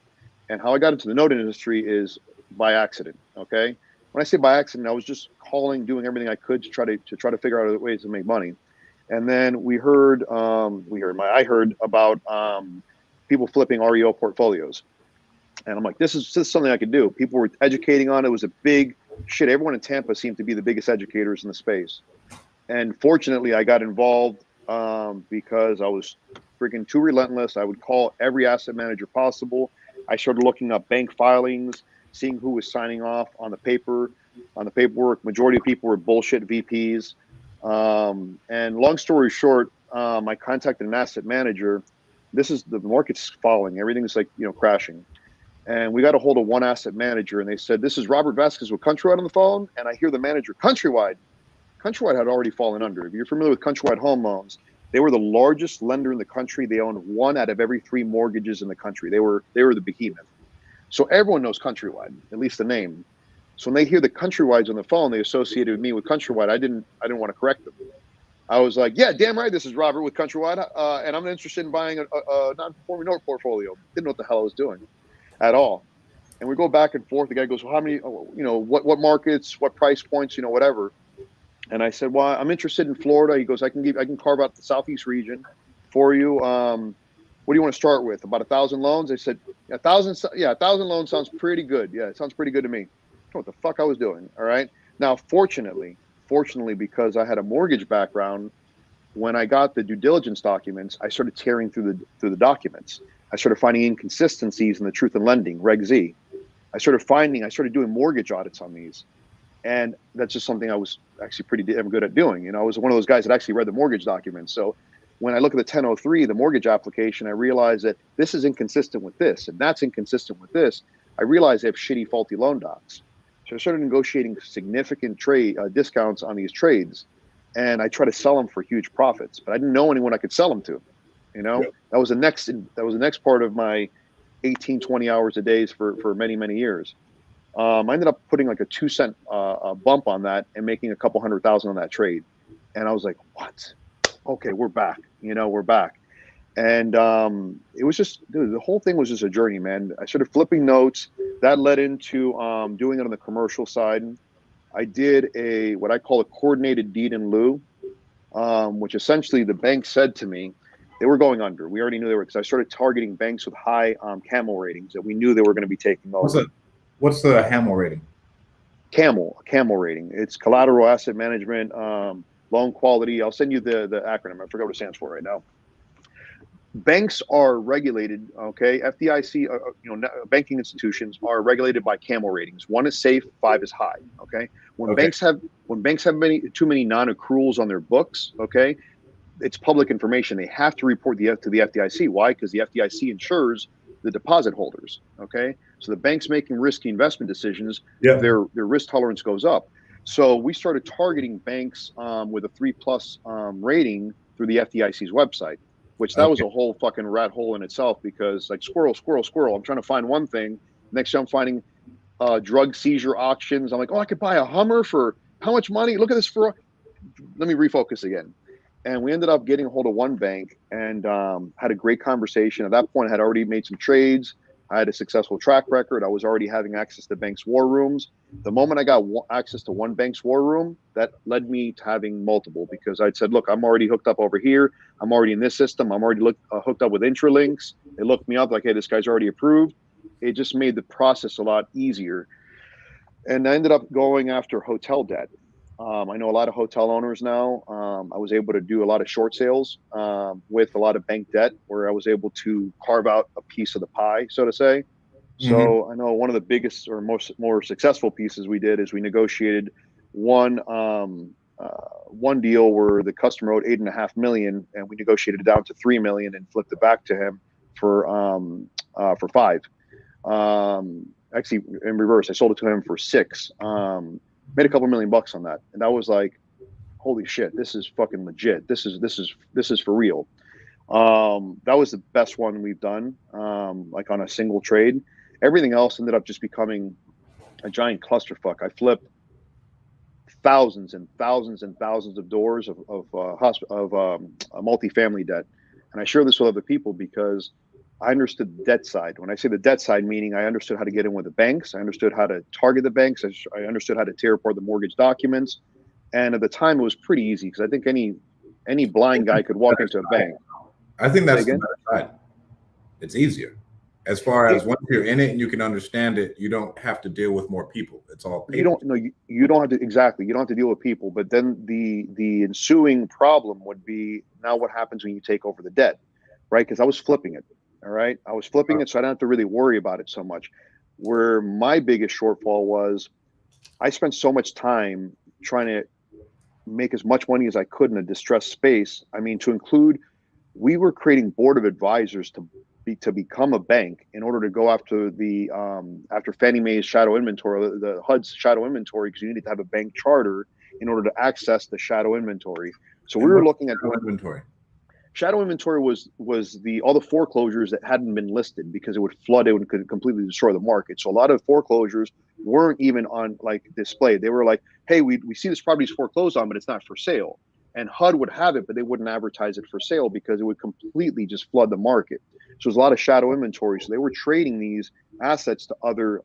And how I got into the note industry is by accident, okay? When I say by accident, I was just calling, doing everything I could to try to figure out ways to make money. And then I heard about people flipping REO portfolios. And I'm like, this is something I could do. People were educating on it. It was a big shit. Everyone in Tampa seemed to be the biggest educators in the space. And fortunately, I got involved because I was freaking too relentless. I would call every asset manager possible. I started looking up bank filings, seeing who was signing off on the paperwork. Majority of people were bullshit VPs. And long story short, I contacted an asset manager. The market's falling. Everything's like, crashing. And we got a hold of one asset manager, and they said, this is Robert Vasquez with Countrywide on the phone. And I hear the manager, Countrywide had already fallen under. If you're familiar with Countrywide Home Loans, they were the largest lender in the country. They owned 1 out of every 3 mortgages in the country. They were the behemoth. So everyone knows Countrywide, at least the name. So when they hear the Countrywides on the phone, they associated me with Countrywide. I didn't want to correct them. I was like, yeah, damn right, this is Robert with Countrywide, and I'm interested in buying a non-performing note portfolio. Didn't know what the hell I was doing at all. And we go back and forth. The guy goes, well, how many, what markets, what price points, whatever. And I said, well, I'm interested in Florida. He goes, I can carve out the Southeast region for you. What do you want to start with? About 1,000 loans? I said, 1,000 loans sounds pretty good. Yeah, it sounds pretty good to me. I don't know what the fuck I was doing. All right. Now, fortunately, because I had a mortgage background, when I got the due diligence documents, I started tearing through the documents. I started finding inconsistencies in the truth in lending, Reg Z. I started doing mortgage audits on these. And that's just something I was actually pretty damn good at doing. I was one of those guys that actually read the mortgage documents. So when I look at the 1003, the mortgage application, I realize that this is inconsistent with this, and that's inconsistent with this. I realize they have shitty, faulty loan docs. So I started negotiating significant trade discounts on these trades, and I try to sell them for huge profits. But I didn't know anyone I could sell them to. Yep. That was the next part of my 18, 20 hours a day for many, many years. I ended up putting like a 2-cent bump on that and making a couple $100,000 on that trade. And I was like, what? Okay, we're back. We're back. And it was just, dude, the whole thing was just a journey, man. I started flipping notes. That led into doing it on the commercial side. I did what I call a coordinated deed in lieu, which essentially the bank said to me, they were going under. We already knew they were, because I started targeting banks with high camel ratings that we knew they were going to be taking over. What's the Hamel rating? Camel rating. It's collateral asset management, loan quality. I'll send you the acronym. I forgot what it stands for right now. Banks are regulated, okay? FDIC, banking institutions are regulated by Camel ratings. 1 is safe, 5 is high, okay? When banks have too many non-accruals on their books, okay, it's public information. They have to report to the FDIC. Why? Because the FDIC insures the deposit holders, okay? So the bank's making risky investment decisions, their risk tolerance goes up. So we started targeting banks with a 3+ rating through the FDIC's website, which that was a whole fucking rat hole in itself, because like squirrel, I'm trying to find one thing. Next thing I'm finding drug seizure auctions. I'm like, I could buy a Hummer for how much money? Look at this let me refocus again. And we ended up getting a hold of one bank and had a great conversation. At that point, I had already made some trades. I had a successful track record. I was already having access to banks' war rooms. The moment I got access to one bank's war room, that led me to having multiple, because I'd said, look, I'm already hooked up over here. I'm already in this system. I'm already hooked up with Intralinks. They looked me up like, hey, this guy's already approved. It just made the process a lot easier. And I ended up going after hotel debt. I know a lot of hotel owners now. I was able to do a lot of short sales with a lot of bank debt, where I was able to carve out a piece of the pie, so to say. Mm-hmm. So I know one of the biggest or more successful pieces we did is we negotiated one one deal where the customer owed $8.5 million, and we negotiated it down to $3 million and flipped it back to him for $5 million. Actually, in reverse, I sold it to him for $6 million. Made a couple $1 million on that, and that was like, holy shit, this is fucking legit. This is for real. That was the best one we've done, like on a single trade. Everything else ended up just becoming a giant clusterfuck. I flipped thousands and thousands and thousands of doors of multifamily debt, and I share this with other people because I understood the debt side. When I say the debt side, meaning I understood how to get in with the banks, I understood how to target the banks, I understood how to tear apart the mortgage documents, and at the time it was pretty easy because I think any blind guy could walk into a bank. I think that's the better side. It's easier. As far as once you're in it and you can understand it, you don't have to deal with more people. It's all paper. You don't have to, exactly. You don't have to deal with people. But then the ensuing problem would be, now what happens when you take over the debt, right? Because I was flipping it. All right, I was flipping it, so I don't have to really worry about it so much. Where my biggest shortfall was, I spent so much time trying to make as much money as I could in a distressed space. I mean, to include, we were creating board of advisors to become a bank in order to go after the after Fannie Mae's shadow inventory, the HUD's shadow inventory, because you needed to have a bank charter in order to access the shadow inventory. So we were looking at inventory. Shadow inventory was all the foreclosures that hadn't been listed, because it would flood it and could completely destroy the market. So a lot of foreclosures weren't even on like display. They were like, hey, we see this property's foreclosed on, but it's not for sale. And HUD would have it, but they wouldn't advertise it for sale because it would completely just flood the market. So there's a lot of shadow inventory. So they were trading these assets to other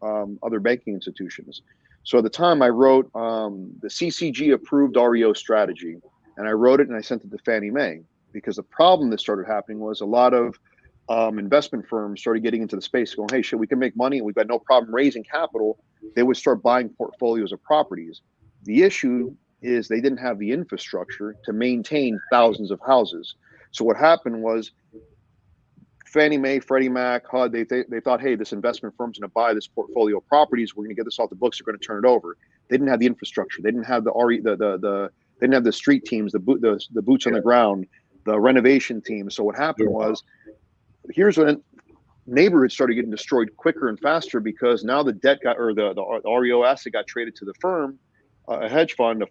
banking institutions. So at the time I wrote the CCG approved REO strategy, and I wrote it and I sent it to Fannie Mae. Because the problem that started happening was a lot of investment firms started getting into the space going, hey, shit, we can make money and we've got no problem raising capital. They would start buying portfolios of properties. The issue is they didn't have the infrastructure to maintain thousands of houses. So what happened was Fannie Mae, Freddie Mac, HUD, they thought, hey, this investment firm's going to buy this portfolio of properties. We're going to get this off the books. They're going to turn it over. They didn't have the infrastructure. They didn't have they didn't have the street teams, the boots on the ground, the renovation team. So what happened was, here's when neighborhoods started getting destroyed quicker and faster, because now the debt got, or the REO asset got traded to the firm, a hedge fund, a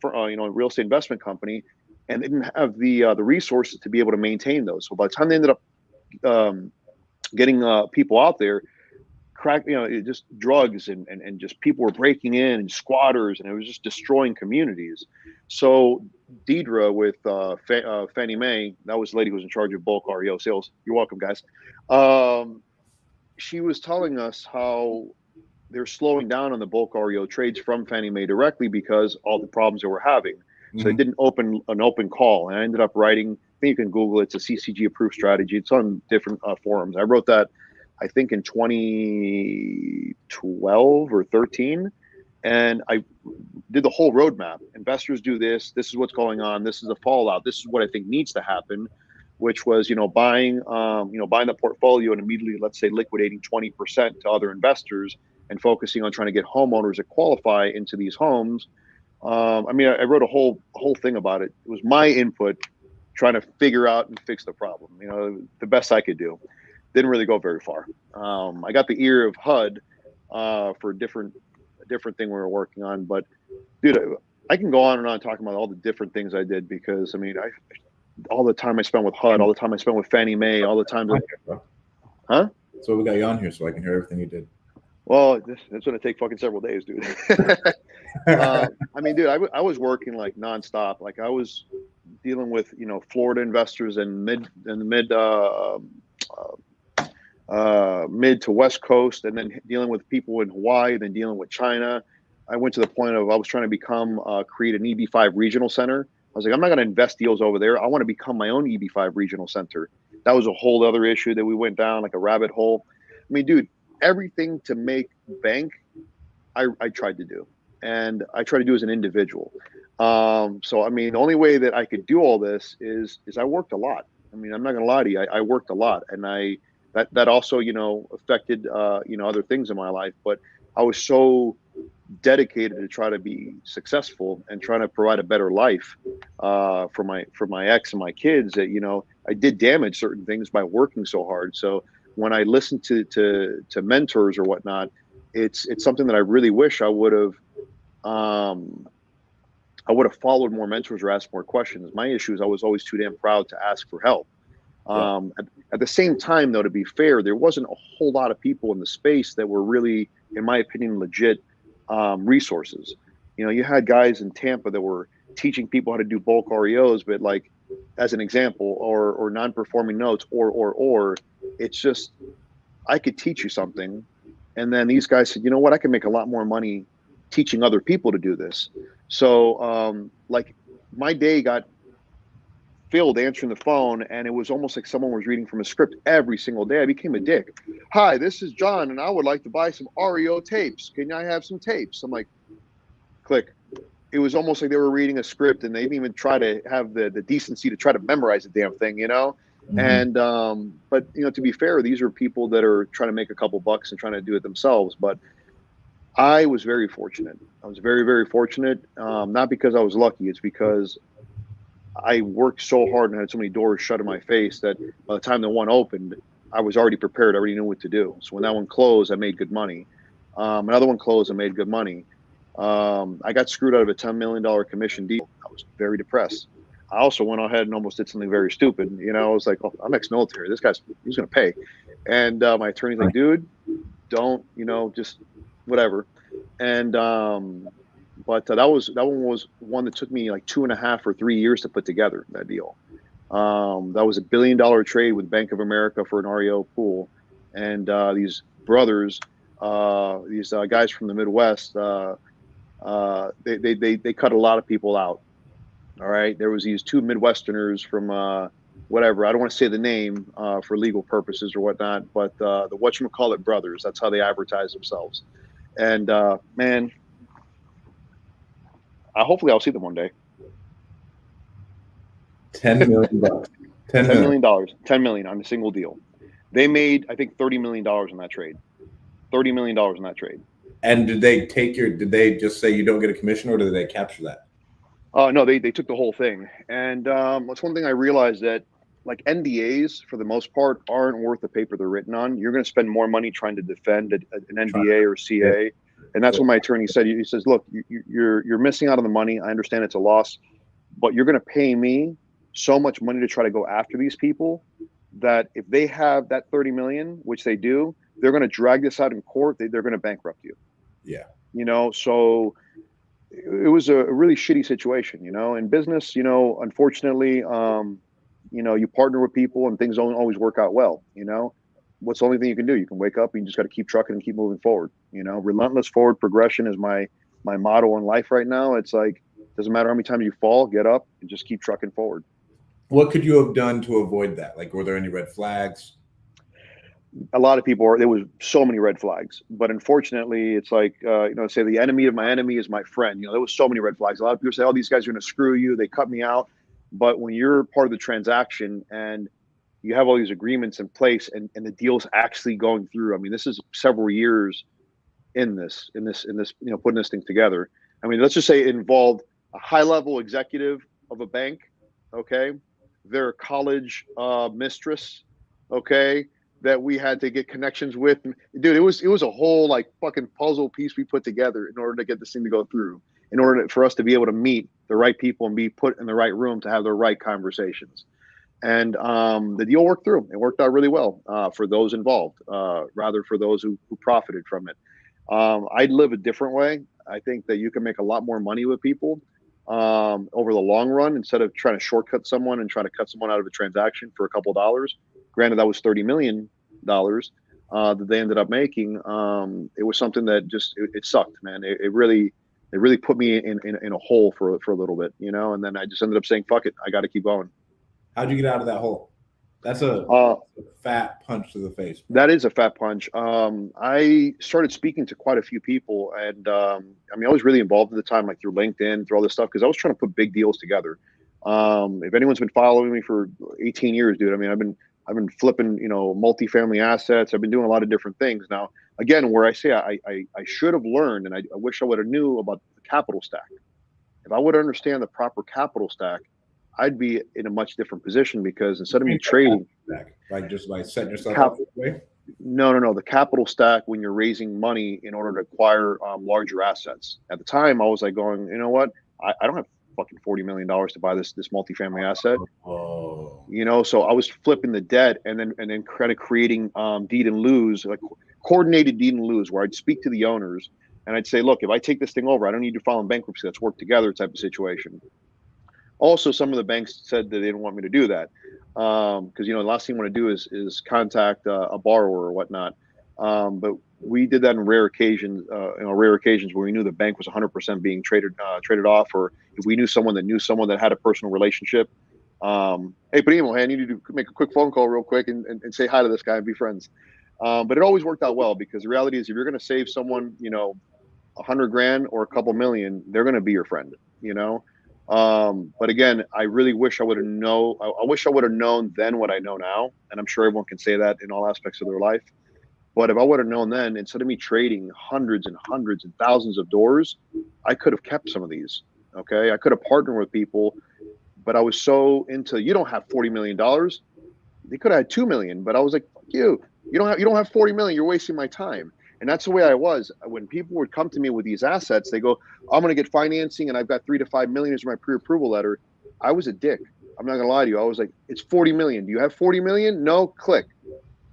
real estate investment company, and they didn't have the resources to be able to maintain those. So by the time they ended up getting people out there, just drugs and just people were breaking in, and squatters, and it was just destroying communities. So Deidre with Fannie Mae, that was the lady who was in charge of bulk REO sales. You're welcome, guys. She was telling us how they're slowing down on the bulk REO trades from Fannie Mae directly because all the problems they were having. So they didn't open an open call, and I ended up writing. I think you can Google it. It's a CCG approved strategy. It's on different forums. I wrote that, I think, in 2012 or 13, and I did the whole roadmap. Investors do this. This is what's going on. This is the fallout. This is what I think needs to happen, which was, buying the portfolio and immediately, let's say, liquidating 20% to other investors and focusing on trying to get homeowners that qualify into these homes. I wrote a whole thing about it. It was my input, trying to figure out and fix the problem. The best I could do. Didn't really go very far. I got the ear of HUD for a different thing we were working on. But dude, I can go on and on talking about all the different things I did, because all the time I spent with HUD, all the time I spent with Fannie Mae, all the time. Huh? So we got you on here so I can hear everything you did. Well, it's going to take fucking several days, dude. Dude, I was working like nonstop. Like I was dealing with, Florida investors and mid to West Coast, and then dealing with people in Hawaii, then dealing with China. I went to the point of I was trying to create an EB5 regional center. I was like, I'm not going to invest deals over there. I want to become my own EB5 regional center. That was a whole other issue that we went down like a rabbit hole. Dude, everything to make bank, I tried to do, and I try to do as an individual. The only way that I could do all this is I worked a lot. I'm not going to lie to you. I worked a lot, and that also, affected, other things in my life. But I was so dedicated to try to be successful and trying to provide a better life for my ex and my kids, that, you know, I did damage certain things by working so hard. So when I listen to mentors or whatnot, it's something that I really wish I would have followed more mentors or asked more questions. My issue is I was always too damn proud to ask for help. Yeah. At the same time, though, to be fair, there wasn't a whole lot of people in the space that were really, in my opinion, legit resources. You know, you had guys in Tampa that were teaching people how to do bulk REOs, but like, as an example, or non-performing notes, or it's just, I could teach you something, and then these guys said, you know what, I can make a lot more money teaching other people to do this. So, like, my day got filled answering the phone, and it was almost like someone was reading from a script every single day. I became a dick. Hi, this is John, and I would like to buy some REO tapes. Can I have some tapes? I'm like, click. It was almost like they were reading a script, and they didn't even try to have the decency to try to memorize the damn thing, you know? And but, you know, to be fair, these are people that are trying to make a couple bucks and trying to do it themselves. But I was very fortunate. I was very, very fortunate. Not because I was lucky. It's because I worked so hard and had so many doors shut in my face that by the time the one opened, I was already prepared. I already knew what to do. So when that one closed, I made good money. Another one closed, I made good money. I got screwed out of a $10 million commission deal. I was very depressed. I also went ahead and almost did something very stupid. You know, I was like, oh, I'm ex-military. This guy's, he's going to pay. And my attorney's like, dude, don't, you know, just whatever. And but that one was one that took me like 2.5 or 3 years to put together, that deal. That was $1 billion trade with Bank of America for an REO pool. And these brothers, these guys from the Midwest, they cut a lot of people out. All right. There was these two Midwesterners from whatever. I don't want to say the name for legal purposes or whatnot, but the whatchamacallit brothers, that's how they advertise themselves. And man, hopefully I'll see them one day. $10 million. $10 million. $10 million on a single deal. They made, I think, $30 million in that trade. $30 million in that trade. And did they just say you don't get a commission, or did they capture that? No, they took the whole thing. And that's one thing I realized, that like NDAs for the most part aren't worth the paper they're written on. You're going to spend more money trying to defend an NDA or CA. Yeah. And that's what my attorney said. He says, look, you're missing out on the money. I understand it's a loss, but you're going to pay me so much money to try to go after these people that if they have that 30 million, which they do, they're going to drag this out in court. They're going to bankrupt you. Yeah. You know, so it was a really shitty situation, you know. In business, you know, unfortunately, you know, you partner with people and things don't always work out well, you know. What's the only thing you can do? You can wake up and you just got to keep trucking and keep moving forward. You know, relentless forward progression is my motto in life right now. It's like, doesn't matter how many times you fall, get up and just keep trucking forward. What could you have done to avoid that? Like, were there any red flags? A lot of people there was so many red flags, but unfortunately it's like, you know, say the enemy of my enemy is my friend. You know, there was so many red flags. A lot of people say, oh, these guys are going to screw you. They cut me out. But when you're part of the transaction and you have all these agreements in place and the deal's actually going through, I mean, this is several years in this, you know, putting this thing together. I mean, let's just say it involved a high level executive of a bank. Okay. Their college mistress. Okay. That we had to get connections with. Dude, it was a whole like fucking puzzle piece we put together in order to get this thing to go through, in order for us to be able to meet the right people and be put in the right room to have the right conversations. And the deal worked through. It worked out really well for those involved, rather for those who profited from it. I'd live a different way. I think that you can make a lot more money with people over the long run, instead of trying to shortcut someone and try to cut someone out of a transaction for a couple of dollars. Granted, that was $30 million that they ended up making. It was something that just it sucked, man. It really put me in a hole for a little bit, you know. And then I just ended up saying, "Fuck it, I got to keep going." How'd you get out of that hole? That's a fat punch to the face. That is a fat punch. I started speaking to quite a few people, and I mean, I was really involved at the time, like through LinkedIn, through all this stuff, because I was trying to put big deals together. If anyone's been following me for 18 years, dude, I mean, I've been flipping, you know, multifamily assets. I've been doing a lot of different things. Now, again, where I say I should have learned, and I wish I would have knew about the capital stack. If I would understand the proper capital stack, I'd be in a much different position, because instead of me trading, like just like setting yourself cap, up this way. no, the capital stack when you're raising money in order to acquire larger assets. At the time, I was like going, you know what? I don't have fucking $40 million to buy this multifamily asset. Oh, You know, so I was flipping the debt and then kind of creating deed and lose, like coordinated deed and lose, where I'd speak to the owners and I'd say, look, if I take this thing over, I don't need to file in bankruptcy. Let's work together, type of situation. Also, some of the banks said that they didn't want me to do that, because the last thing you want to do is contact a borrower or whatnot. But we did that in rare occasions, where we knew the bank was 100% being traded off, or if we knew someone that had a personal relationship. Hey, Primo, hey, I need you to make a quick phone call real quick and say hi to this guy and be friends. But it always worked out well, because the reality is, if you're going to save someone, $100,000 or a couple million, they're going to be your friend, But again, I really wish I would have known. I wish I would have known then what I know now, and I'm sure everyone can say that in all aspects of their life. But if I would have known then, instead of me trading hundreds and hundreds and thousands of doors, I could have kept some of these. Okay, I could have partnered with people, but I was so into, you don't have $40 million. They could have had 2 million, but I was like, fuck you. You don't have 40 million. You're wasting my time. And that's the way I was. When people would come to me with these assets, they go, I'm going to get financing and I've got 3 to 5 million as my pre-approval letter. I was a dick. I'm not going to lie to you. I was like, it's 40 million. Do you have 40 million? No, click.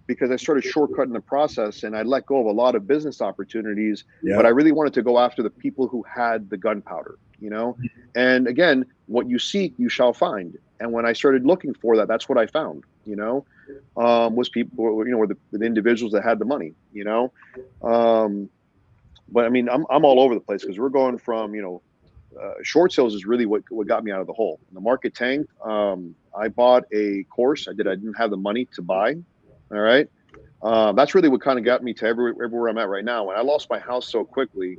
Because I started shortcutting the process and I let go of a lot of business opportunities, but I really wanted to go after the people who had the gunpowder, And again, what you seek, you shall find. And when I started looking for that, that's what I found, was people, were the individuals that had the money, But I mean, I'm all over the place, because we're going from, short sales is really what got me out of the hole. The market tanked. I bought a course. I didn't have the money to buy. All right. That's really what kind of got me to everywhere I'm at right now. When I lost my house so quickly,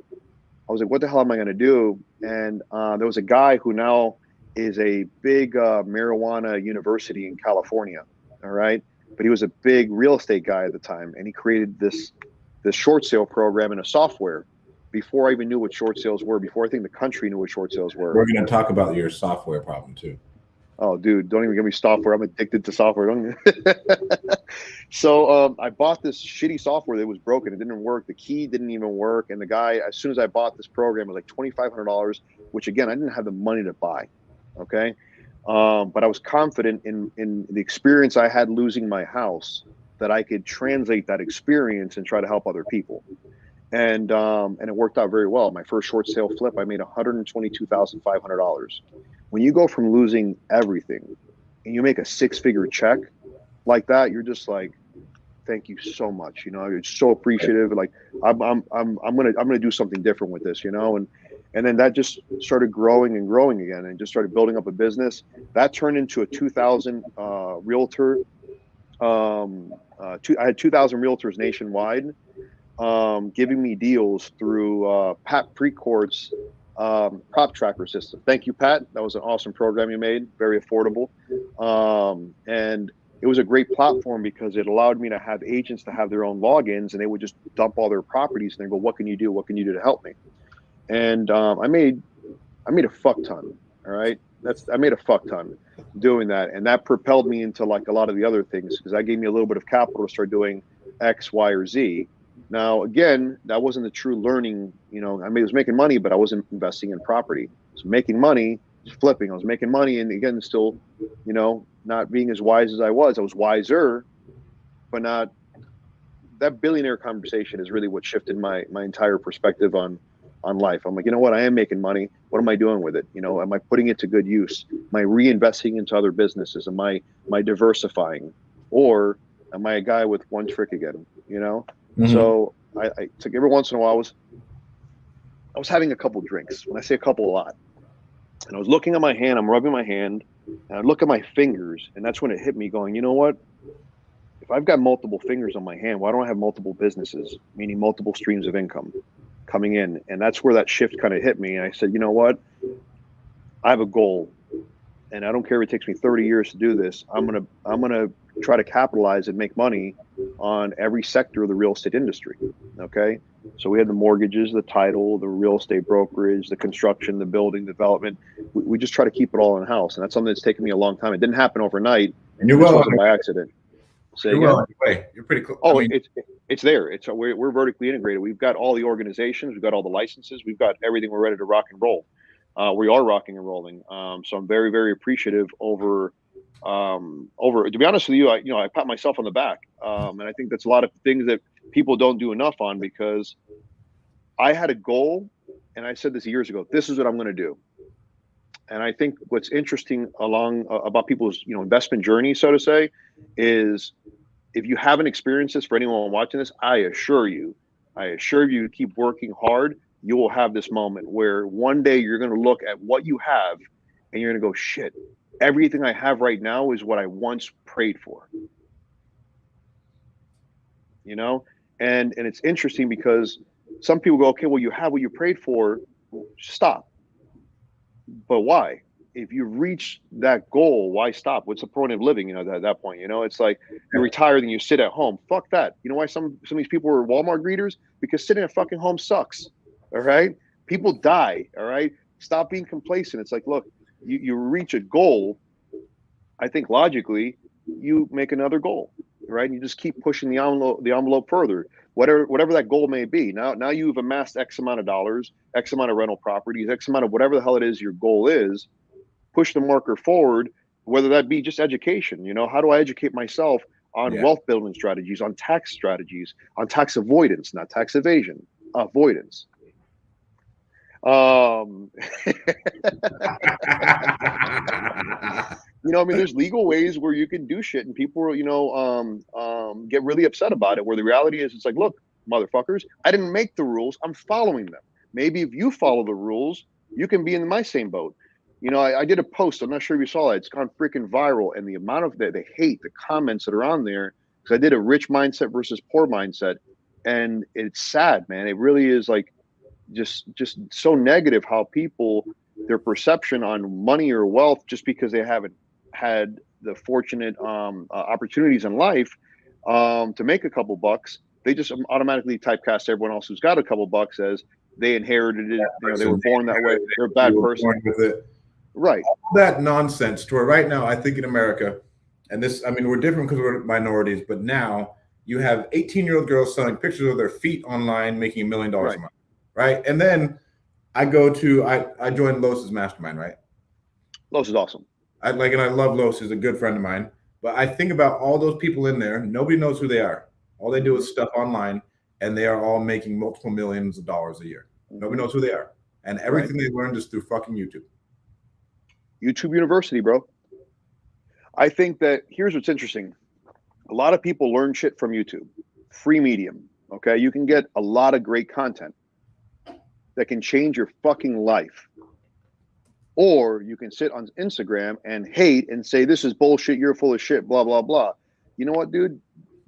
I was like, what the hell am I going to do? And there was a guy who now is a big marijuana university in California. All right. But he was a big real estate guy at the time. And he created this short sale program in a software before I even knew what short sales were, before I think the country knew what short sales were. We're going to talk about your software problem too. Oh, dude, don't even give me software. I'm addicted to software. So I bought this shitty software that was broken. It didn't work. The key didn't even work. And the guy, as soon as I bought this program, it was like $2,500, which again, I didn't have the money to buy. Okay. But I was confident in the experience I had losing my house, that I could translate that experience and try to help other people. And it worked out very well. My first short sale flip, I made $122,500. When you go from losing everything and you make a 6-figure check like that, you're just like, thank you so much. You're so appreciative. Like I'm gonna do something different with this, and then that just started growing and growing again, and just started building up a business that turned into a 2,000 realtor. I had 2,000 realtors nationwide, giving me deals through Pat Precourt's prop tracker system. Thank you, Pat. That was an awesome program you made, very affordable. And it was a great platform, because it allowed me to have agents to have their own logins, and they would just dump all their properties and they go, what can you do? What can you do to help me? And I made a fuck ton. All right. I made a fuck ton doing that. And that propelled me into like a lot of the other things, because that gave me a little bit of capital to start doing X, Y, or Z. Now, again, that wasn't the true learning. I was making money, but I wasn't investing in property. I was making money, flipping. I was making money, and again, still, not being as wise as I was. I was wiser, but not. That billionaire conversation is really what shifted my entire perspective on life. I'm like, you know what? I am making money. What am I doing with it? Am I putting it to good use? Am I reinvesting into other businesses? Am I diversifying, or am I a guy with one trick again? Mm-hmm. So I took every once in a while. I was having a couple drinks. When I say a couple, a lot. And I was looking at my hand. I'm rubbing my hand, and I look at my fingers, and that's when it hit me. Going, you know what? If I've got multiple fingers on my hand, why don't I have multiple businesses? Meaning multiple streams of income coming in. And that's where that shift kind of hit me. And I said, you know what? I have a goal. and I don't care if it takes me 30 years to do this. I'm gonna try to capitalize and make money on every sector of the real estate industry. Okay, so we had the mortgages, the title, the real estate brokerage, the construction, the building development. We just try to keep it all in house, and that's something that's taken me a long time. It didn't happen overnight, And you're this well. wasn't by accident. Say you're again? well anyway. You're pretty cool. Oh, it's there. We're vertically integrated. We've got all the organizations, we've got all the licenses, we've got everything. We're ready to rock and roll. We are rocking and rolling. So I'm very, very appreciative over. To be honest with you, I pat myself on the back, and I think that's a lot of things that people don't do enough on, because I had a goal, and I said this years ago. This is what I'm going to do. And I think what's interesting about people's investment journey, so to say, is if you haven't experienced this, for anyone watching this, I assure you, keep working hard. You will have this moment where one day you're going to look at what you have and you're going to go, shit, everything I have right now is what I once prayed for. And it's interesting because some people go, okay, well, you have what you prayed for. Stop. But why? If you reach that goal, why stop? What's the point of living? At that point, it's like you retire, then you sit at home. Fuck that. You know why some of these people are Walmart greeters? Because sitting at fucking home sucks. All right. People die. All right. Stop being complacent. It's like, look, you reach a goal. I think logically you make another goal, right? You just keep pushing the envelope further, whatever that goal may be. Now you've amassed X amount of dollars, X amount of rental properties, X amount of whatever the hell it is your goal is. Push the marker forward, whether that be just education. How do I educate myself on wealth building strategies, on tax strategies, on tax avoidance, not tax evasion, avoidance. There's legal ways where you can do shit, and people, get really upset about it. Where the reality is, it's like, look, motherfuckers, I didn't make the rules. I'm following them. Maybe if you follow the rules, you can be in my same boat. I did a post. I'm not sure if you saw it. It's gone freaking viral, and the amount of the hate, the comments that are on there, because I did a rich mindset versus poor mindset, and it's sad, man. It really is like just so negative how people, their perception on money or wealth, just because they haven't had the fortunate opportunities in life to make a couple bucks, they just automatically typecast everyone else who's got a couple bucks as they inherited it. They were born that way. They're a bad person. With it. Right. All that nonsense to where right now, I think in America, and this, we're different because we're minorities, but now you have 18-year-old girls selling pictures of their feet online, making $1 million a month. Right. And then I joined Los's mastermind, right? Los is awesome. I love Los. He's a good friend of mine. But I think about all those people in there. Nobody knows who they are. All they do is stuff online, and they are all making multiple millions of dollars a year. Nobody knows who they are. And everything they learned is through fucking YouTube. YouTube University, bro. I think that here's what's interesting. A lot of people learn shit from YouTube. Free medium. Okay. You can get a lot of great content that can change your fucking life. Or you can sit on Instagram and hate and say, this is bullshit, you're full of shit, blah, blah, blah. You know what, dude?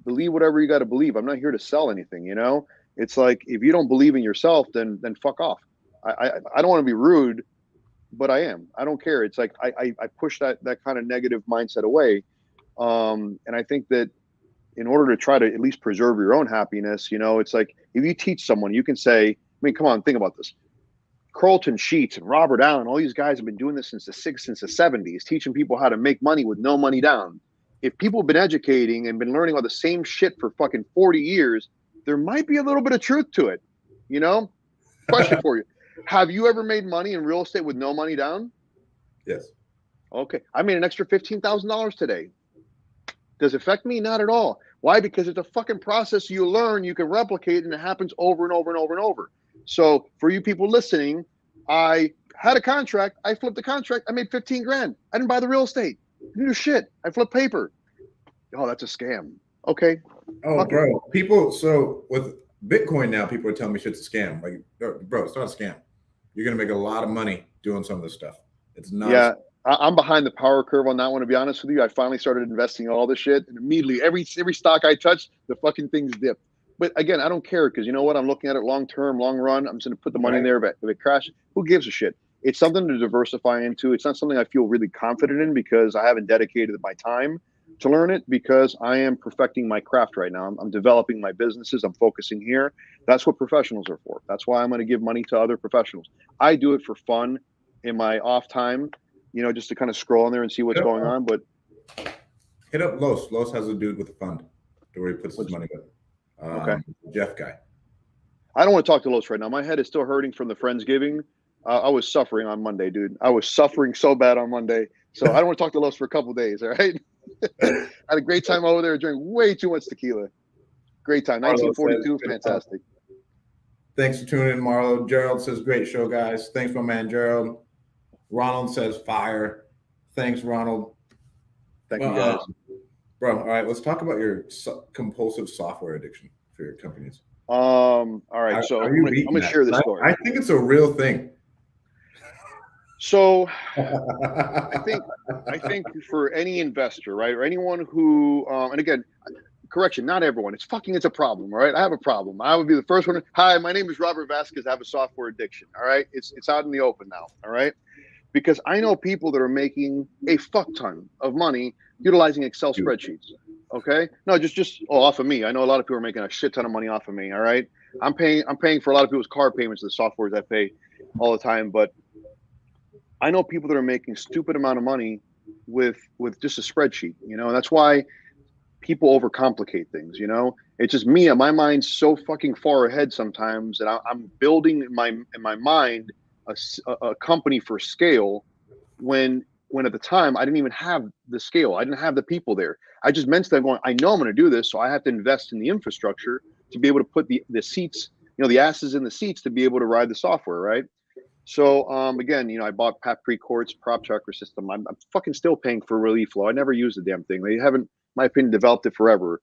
Believe whatever you got to believe. I'm not here to sell anything, It's like, if you don't believe in yourself, then fuck off. I don't want to be rude, but I am. I don't care. It's like I push that kind of negative mindset away. And I think that in order to try to at least preserve your own happiness, it's like if you teach someone, you can say, come on, think about this. Carlton Sheets and Robert Allen, all these guys have been doing this since the 70s, teaching people how to make money with no money down. If people have been educating and been learning all the same shit for fucking 40 years, there might be a little bit of truth to it. Question for you. Have you ever made money in real estate with no money down? Yes. Okay. I made an extra $15,000 today. Does it affect me? Not at all. Why? Because it's a fucking process you learn, you can replicate, and it happens over and over and over and over. So for you people listening, I had a contract. I flipped the contract. I made 15 grand. I didn't buy the real estate. I didn't do shit. I flipped paper. Oh, that's a scam. Okay. Oh, bro. People, so with Bitcoin now, people are telling me shit's a scam. Like, bro, it's not a scam. You're going to make a lot of money doing some of this stuff. It's not. Yeah. I'm behind the power curve on that one, to be honest with you. I finally started investing in all this shit, and immediately every stock I touch, the fucking things dip. But again, I don't care, because you know what? I'm looking at it long term, long run. I'm just going to put the money in there. If it crashes, who gives a shit? it's something to diversify into. It's not something I feel really confident in because I haven't dedicated my time to learn it, because I am perfecting my craft right now. I'm developing my businesses. I'm focusing here. That's what professionals are for. That's why I'm going to give money to other professionals. I do it for fun in my off time, just to kind of scroll in there and see what's going on. But hit up Los. Los has a dude with a fund to where he puts his money with. Okay. Jeff guy. I don't want to talk to Los right now. My head is still hurting from the Friendsgiving. I was suffering on Monday, dude. I was suffering so bad on Monday. So I don't want to talk to Los for a couple days, all right? I had a great time over there, drank way too much tequila. Great time. 1942, fantastic. Thanks for tuning in, Marlo. Gerald says, great show, guys. Thanks, my man, Gerald. Ronald says, fire. Thanks, Ronald. Thank you, guys. Bro, all right, let's talk about your compulsive software addiction for your companies. All right, so I'm going to share this story. I think it's a real thing. So I think for any investor, right, or anyone who, and again, correction, not everyone. It's a problem, all right? I have a problem. I would be the first one. Hi, my name is Robert Vasquez. I have a software addiction, all right? It's out in the open now, all right? Because I know people that are making a fuck ton of money utilizing Excel spreadsheets, okay? No, just off of me. I know a lot of people are making a shit ton of money off of me, all right? I'm paying for a lot of people's car payments, the softwares I pay all the time, but I know people that are making stupid amount of money with just a spreadsheet, and that's why people overcomplicate things, It's just me, my mind's so fucking far ahead sometimes that I'm building in my mind a company for scale when at the time I didn't even have the scale. I didn't have the people there. I just meant to them going, I know I'm going to do this, so I have to invest in the infrastructure to be able to put the seats, the asses in the seats to be able to ride the software, right? So again, I bought Pat Precourt's prop tracker system. I'm fucking still paying for Relief Flow. I never used the damn thing. They haven't, in my opinion, developed it forever.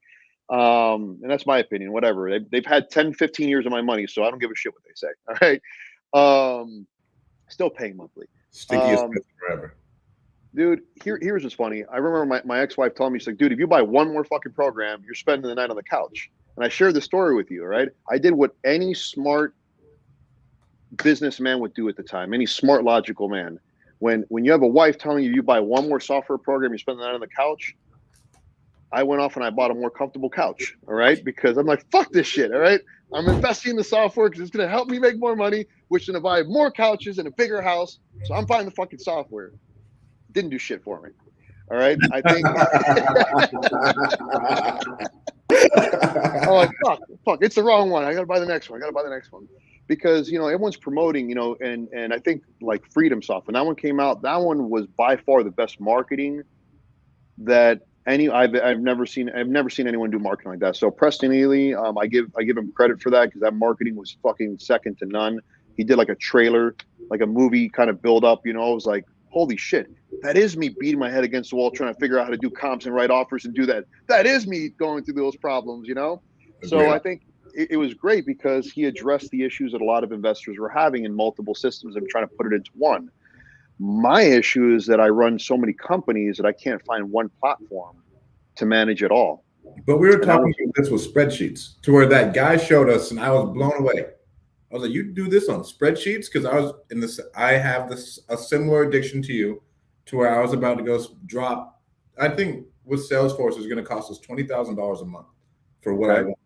And that's my opinion, whatever. They've had 10, 15 years of my money, so I don't give a shit what they say. All right. Still paying monthly. Stickiest forever. Dude, here's what's funny. I remember my ex-wife telling me, she's like, dude, if you buy one more fucking program, you're spending the night on the couch. And I shared the story with you, all right? I did what any smart businessman would do at the time, any smart, logical man. When you have a wife telling you buy one more software program, you spend the night on the couch, I went off and I bought a more comfortable couch, all right? Because I'm like, fuck this shit, all right? I'm investing in the software because it's going to help me make more money, which is going to buy more couches and a bigger house. So I'm buying the fucking software. Didn't do shit for me, all right? I think I'm like, fuck, it's the wrong one. I got to buy the next one. Because, everyone's promoting, and I think like Freedom Soft, when that one came out, that one was by far the best marketing that I've never seen anyone do marketing like that. So Preston Ely, I give him credit for that, because that marketing was fucking second to none. He did like a trailer, like a movie kind of build up, I was like, holy shit, that is me beating my head against the wall trying to figure out how to do comps and write offers and do that. That is me going through those problems, So I think it was great because he addressed the issues that a lot of investors were having in multiple systems and trying to put it into one. My issue is that I run so many companies that I can't find one platform to manage it all. But we were talking about this with spreadsheets, to where that guy showed us, and I was blown away. I was like, "You do this on spreadsheets?" Because I have a similar addiction to you, to where I was about to go drop. I think with Salesforce is going to cost us $20,000 a month for what I want.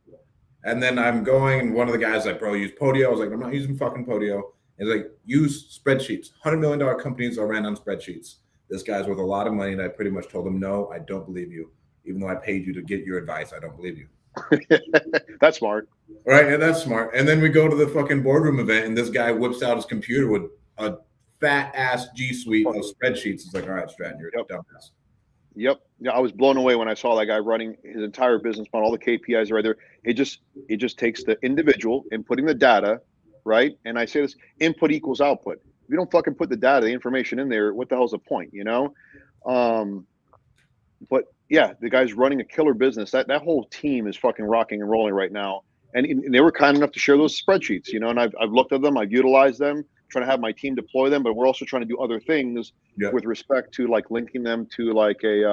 And then I'm going, and one of the guys like, bro, use Podio. I was like, I'm not using fucking Podio. He's like, use spreadsheets. $100 million companies are ran on spreadsheets. This guy's worth a lot of money, and I pretty much told him, no, I don't believe you. Even though I paid you to get your advice, I don't believe you. That's smart. Right, and that's smart. And then we go to the fucking boardroom event, and this guy whips out his computer with a fat-ass G Suite of spreadsheets. He's like, all right, Stratton, you're a dumbass. Yep. Yeah, I was blown away when I saw that guy running his entire business plan. All the KPIs are right there. It just takes the individual inputting the data, right? And I say this: input equals output. If you don't fucking put the data, the information in there, what the hell's the point, But yeah, the guy's running a killer business. That whole team is fucking rocking and rolling right now. And they were kind enough to share those spreadsheets, and I've looked at them, I've utilized them, trying to have my team deploy them, but we're also trying to do other things with respect to like linking them to like a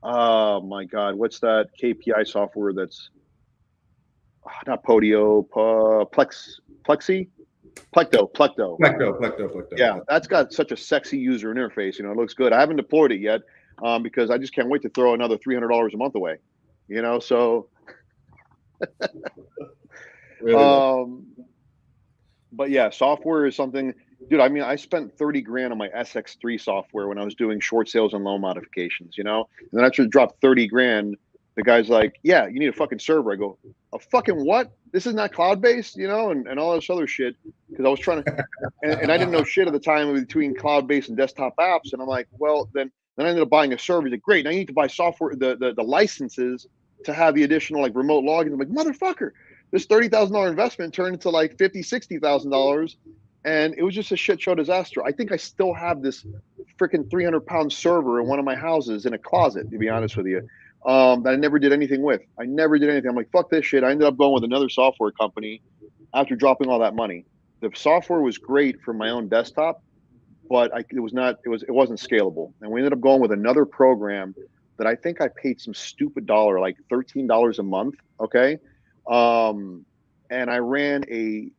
oh my god, what's that KPI software that's not Podio, Plexi? Plecto. Plecto. Yeah, that's got such a sexy user interface. You know, it looks good. I haven't deployed it yet because I just can't wait to throw another $300 a month away. You know, so. Really But yeah, software is something, dude. I mean, I spent 30 grand on my SX3 software when I was doing short sales and loan modifications, you know, and then after I dropped 30 grand, the guy's like, yeah, you need a fucking server. I go, a fucking what? This is not cloud based, you know, and all this other shit. Cause I was trying to, and I didn't know shit at the time between cloud based and desktop apps. And I'm like, well, then I ended up buying a server. He's like, great. Now you need to buy software, the licenses to have the additional like remote login. I'm like, motherfucker, this $30,000 investment turned into like $50,000-$60,000, and it was just a shit show disaster. I think I still have this freaking 300-pound server in one of my houses in a closet, to be honest with you, that I never did anything with. I never did anything. I'm like, fuck this shit. I ended up going with another software company after dropping all that money. The software was great for my own desktop, but it wasn't scalable, and we ended up going with another program that I think I paid some stupid dollar, like $13 a month. Okay. And I ran a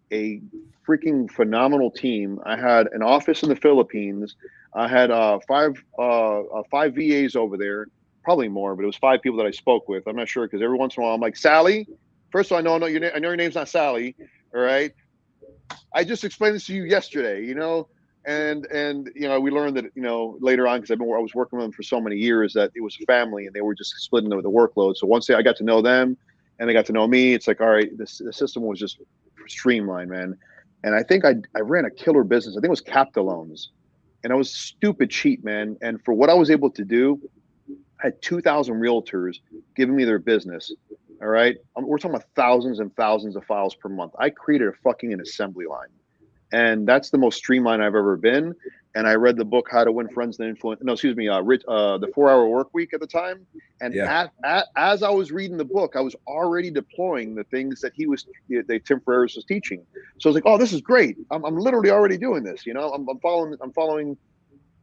freaking phenomenal team. I had an office in the Philippines. I had five VAs over there, probably more, but it was 5 people that I spoke with. I'm not sure because every once in a while I'm like, Sally. First of all, I know your name's not Sally. All right. I just explained this to you yesterday, you know, and you know, we learned that, you know, later on, because I was working with them for so many years, that it was a family and they were just splitting the workload. So once I got to know them and they got to know me, it's like, all right, the system was just streamlined, man. And I think I ran a killer business. I think it was Capta Loans, and I was stupid cheap, man. And for what I was able to do, I had 2,000 realtors giving me their business. All right. We're talking about thousands and thousands of files per month. I created a fucking an assembly line. And that's the most streamlined I've ever been. And I read the book, How to Win Friends and Influence. No, excuse me, the 4-Hour Work Week at the time. And as I was reading the book, I was already deploying the things that Tim Ferriss was teaching. So I was like, oh, this is great. I'm literally already doing this. You know, I'm following,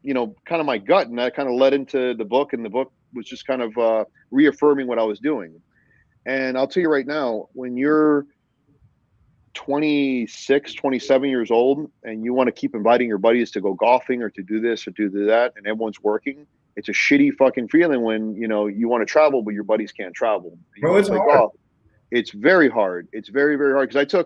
you know, kind of my gut, and that kind of led into the book. And the book was just kind of reaffirming what I was doing. And I'll tell you right now, when you're 26, 27 years old and you want to keep inviting your buddies to go golfing or to do this or to do that, and everyone's working, it's a shitty fucking feeling when, you know, you want to travel, but your buddies can't travel. Bro, it's hard. Oh, it's very hard. It's very, very hard. Because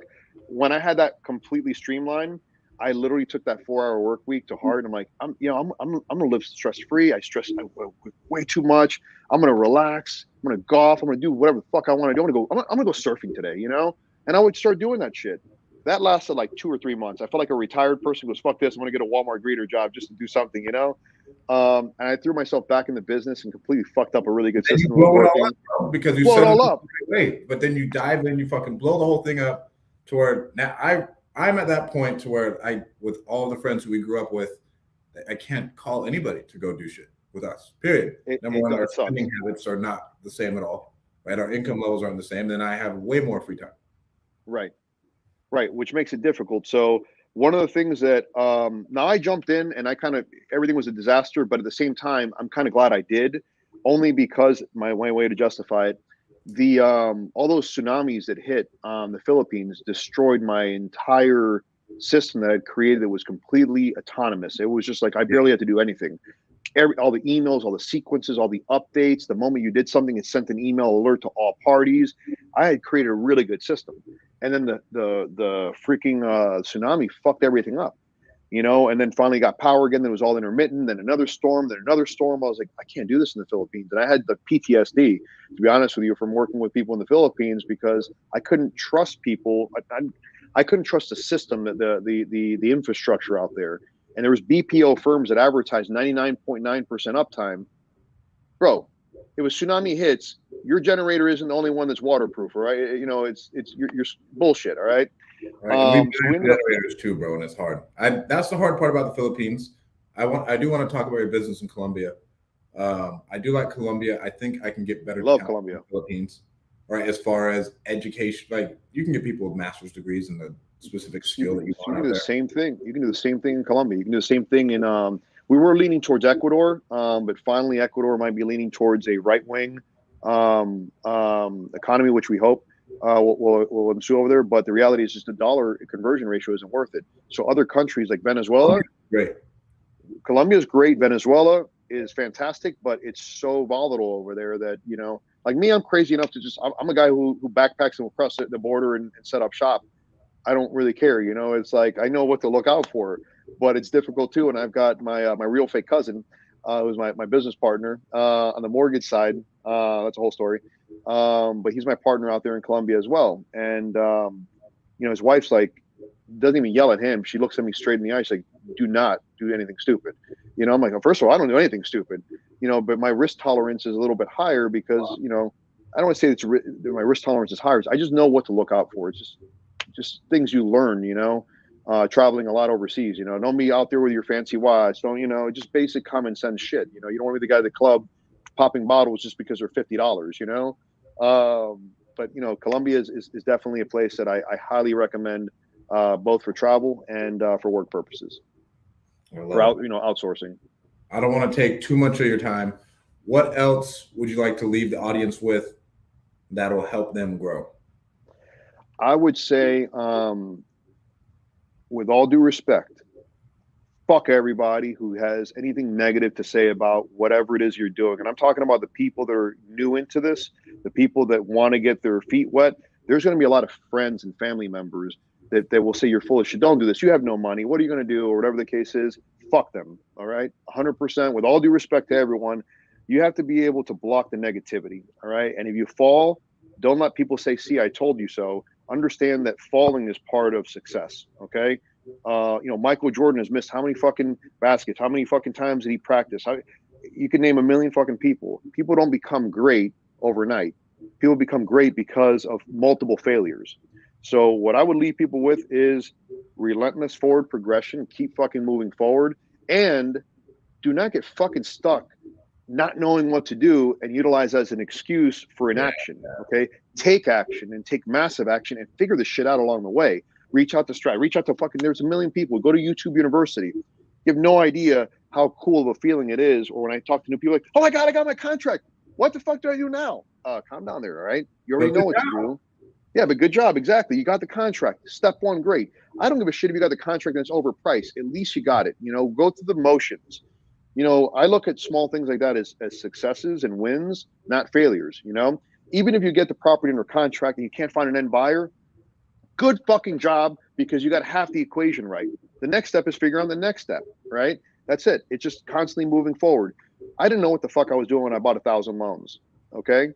when I had that completely streamlined, I literally took that 4-hour work week to heart. I'm like, I'm gonna live stress free. I stress way too much. I'm gonna relax. I'm gonna golf. I'm gonna do whatever the fuck I want to do. I'm gonna go surfing today, you know. And I would start doing that shit. That lasted like 2 or 3 months. I felt like a retired person who goes, fuck this. I'm gonna get a Walmart greeter job just to do something, you know. And I threw myself back in the business and completely fucked up a really good system. You blow it all up, bro, because you blow set it all up. Wait, but then you dive in, you fucking blow the whole thing up to where now I'm at that point to where with all the friends who we grew up with, I can't call anybody to go do shit with us. Period. Number one, our spending habits are not the same at all. Right, our income levels aren't the same. Then I have way more free time. Right, which makes it difficult. So one of the things that now I jumped in and everything was a disaster, but at the same time, I'm kind of glad I did, only because my way to justify it. The all those tsunamis that hit the Philippines destroyed my entire system that I'd created that was completely autonomous. It was just like I barely had to do anything. All the emails, all the sequences, all the updates. The moment you did something, it sent an email alert to all parties. I had created a really good system, and then the freaking tsunami fucked everything up, you know. And then finally got power again. Then it was all intermittent. Then another storm. I was like, I can't do this in the Philippines. And I had the PTSD, to be honest with you, from working with people in the Philippines because I couldn't trust people. I couldn't trust the system, the infrastructure out there. And there was BPO firms that advertised 99.9% uptime. Bro, it was tsunami hits. Your generator isn't the only one that's waterproof, all right? You know, you're bullshit, all right? Right. We have generators too, bro, and it's hard. That's the hard part about the Philippines. I do want to talk about your business in Colombia. I do like Colombia. I think I can get better. Love Colombia. In the Philippines, right? As far as education, like you can get people with master's degrees in the specific skill that you want. You can do the same thing. You can do the same thing in Colombia. You can do the same thing in. We were leaning towards Ecuador, but finally Ecuador might be leaning towards a right-wing economy, which we hope. will ensue over there. But the reality is just the dollar conversion ratio isn't worth it. So other countries like Venezuela, Great. Colombia is great. Venezuela is fantastic, but it's so volatile over there that, you know, like me, I'm crazy enough to just, I'm a guy who backpacks and will cross the border and set up shop. I don't really care. You know, it's like, I know what to look out for, but it's difficult too. And I've got my real fake cousin, who's my business partner, on the mortgage side. That's a whole story. But he's my partner out there in Colombia as well. And, you know, his wife's like, doesn't even yell at him. She looks at me straight in the eye. She's like, do not do anything stupid. You know, I'm like, well, first of all, I don't do anything stupid, you know, but my risk tolerance is a little bit higher because, you know, I don't want to say my risk tolerance is higher. I just know what to look out for. It's just things you learn, you know, traveling a lot overseas, you know, don't be out there with your fancy watch. Don't, you know, just basic common sense shit. You know, you don't want to be the guy at the club popping bottles just because they're $50, you know? But, you know, Colombia is definitely a place that I highly recommend, both for travel and for work purposes, for you know, outsourcing. I don't want to take too much of your time. What else would you like to leave the audience with that'll help them grow? I would say, with all due respect, fuck everybody who has anything negative to say about whatever it is you're doing. And I'm talking about the people that are new into this, the people that want to get their feet wet. There's going to be a lot of friends and family members that will say you're full of shit. Don't do this. You have no money. What are you going to do? Or whatever the case is. Fuck them. All right. 100%. With all due respect to everyone, you have to be able to block the negativity. All right. And if you fall, don't let people say, see, I told you so. Understand that falling is part of success. Okay. You know, Michael Jordan has missed how many fucking baskets? How many fucking times did he practice? You can name a million fucking people. People don't become great overnight. People become great because of multiple failures. So what I would leave people with is relentless forward progression. Keep fucking moving forward, and do not get fucking stuck not knowing what to do and utilize as an excuse for inaction. Okay, take action and take massive action and figure this shit out along the way. Reach out to Stripe, reach out to fucking, there's a million people. Go to YouTube University. You have no idea how cool of a feeling it is. Or when I talk to new people, like, oh my God, I got my contract. What the fuck do I do now? Calm down there, all right? You already know what to do. Yeah, but good job. Exactly. You got the contract. Step one, great. I don't give a shit if you got the contract and it's overpriced. At least you got it. You know, go through the motions. You know, I look at small things like that as successes and wins, not failures. You know, even if you get the property under contract and you can't find an end buyer, good fucking job, because you got half the equation right. The next step is figuring out the next step, right? That's it. It's just constantly moving forward. I didn't know what the fuck I was doing when I bought 1,000 loans. Okay.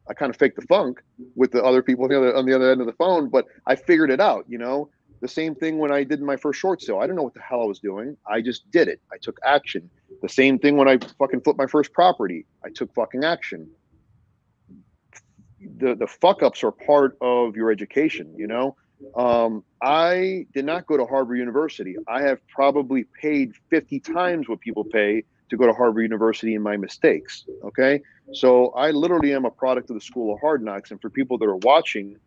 I kind of faked the funk with the other people on the other end of the phone, but I figured it out. You know, the same thing when I did my first short sale. I didn't know what the hell I was doing. I just did it. I took action. The same thing when I fucking flipped my first property. I took fucking action. The fuck ups are part of your education. You know, I did not go to Harvard University. I have probably paid 50 times what people pay to go to Harvard University in my mistakes. Okay. So I literally am a product of the School of Hard Knocks. And for people that are watching,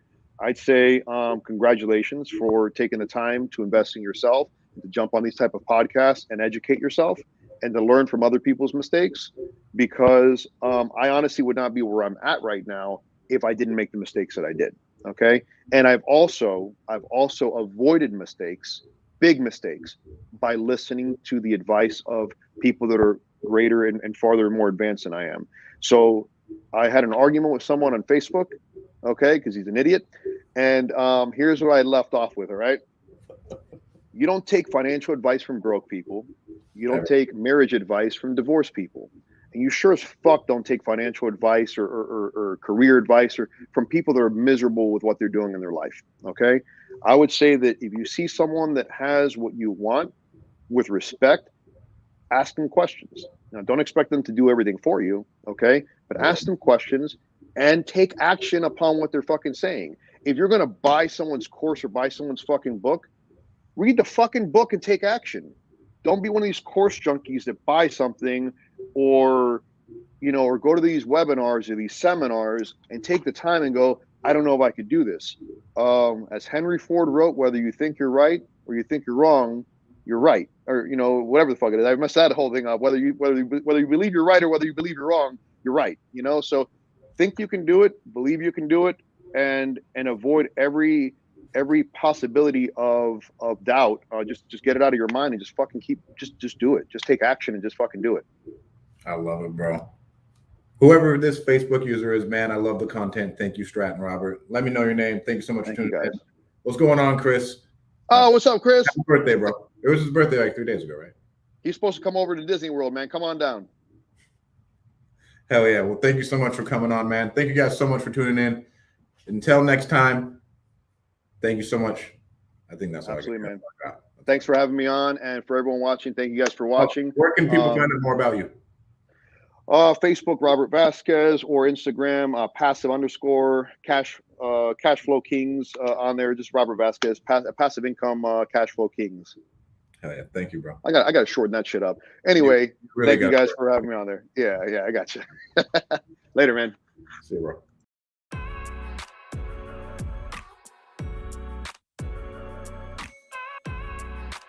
I'd say, congratulations for taking the time to invest in yourself, to jump on these type of podcasts and educate yourself and to learn from other people's mistakes, because I honestly would not be where I'm at right now if I didn't make the mistakes that I did. Okay. And I've also avoided mistakes, big mistakes, by listening to the advice of people that are greater and farther more advanced than I am. So I had an argument with someone on Facebook, okay, because he's an idiot. And here's what I left off with, all right? You don't take financial advice from broke people. You don't take marriage advice from divorced people. And you sure as fuck don't take financial advice or career advice or from people that are miserable with what they're doing in their life, okay? I would say that if you see someone that has what you want, with respect, ask them questions. Now, don't expect them to do everything for you, okay? But ask them questions and take action upon what they're fucking saying. If you're going to buy someone's course or buy someone's fucking book, read the fucking book and take action. Don't be one of these course junkies that buy something or, you know, or go to these webinars or these seminars and take the time and go, I don't know if I could do this. As Henry Ford wrote, whether you think you're right or you think you're wrong, you're right. Or, you know, whatever the fuck it is. I messed that whole thing up. Whether you believe you're right or whether you believe you're wrong, you're right. You know, so think you can do it, believe you can do it, and avoid every possibility of doubt. Just get it out of your mind and just fucking just do it. Just take action and just fucking do it. I love it, bro. Whoever this Facebook user is, man, I love the content. Thank you, Strat and Robert. Let me know your name. Thank you so much for tuning in. What's going on, Chris? Oh, what's up, Chris? Happy birthday, bro. It was his birthday like 3 days ago, right? He's supposed to come over to Disney World, man. Come on down. Hell yeah. Well, thank you so much for coming on, man. Thank you guys so much for tuning in. Until next time, thank you so much. I think that's all. Absolutely, man. Thanks for having me on, and for everyone watching, thank you guys for watching. Where can people find out more about you? Facebook, Robert Vasquez, or Instagram, passive_cash flow kings on there. Just Robert Vasquez, passive income cash flow kings. Hell yeah, thank you, bro. I got to shorten that shit up. Anyway, thank you guys for having me on there. Yeah, I got you. Later, man. See you, bro.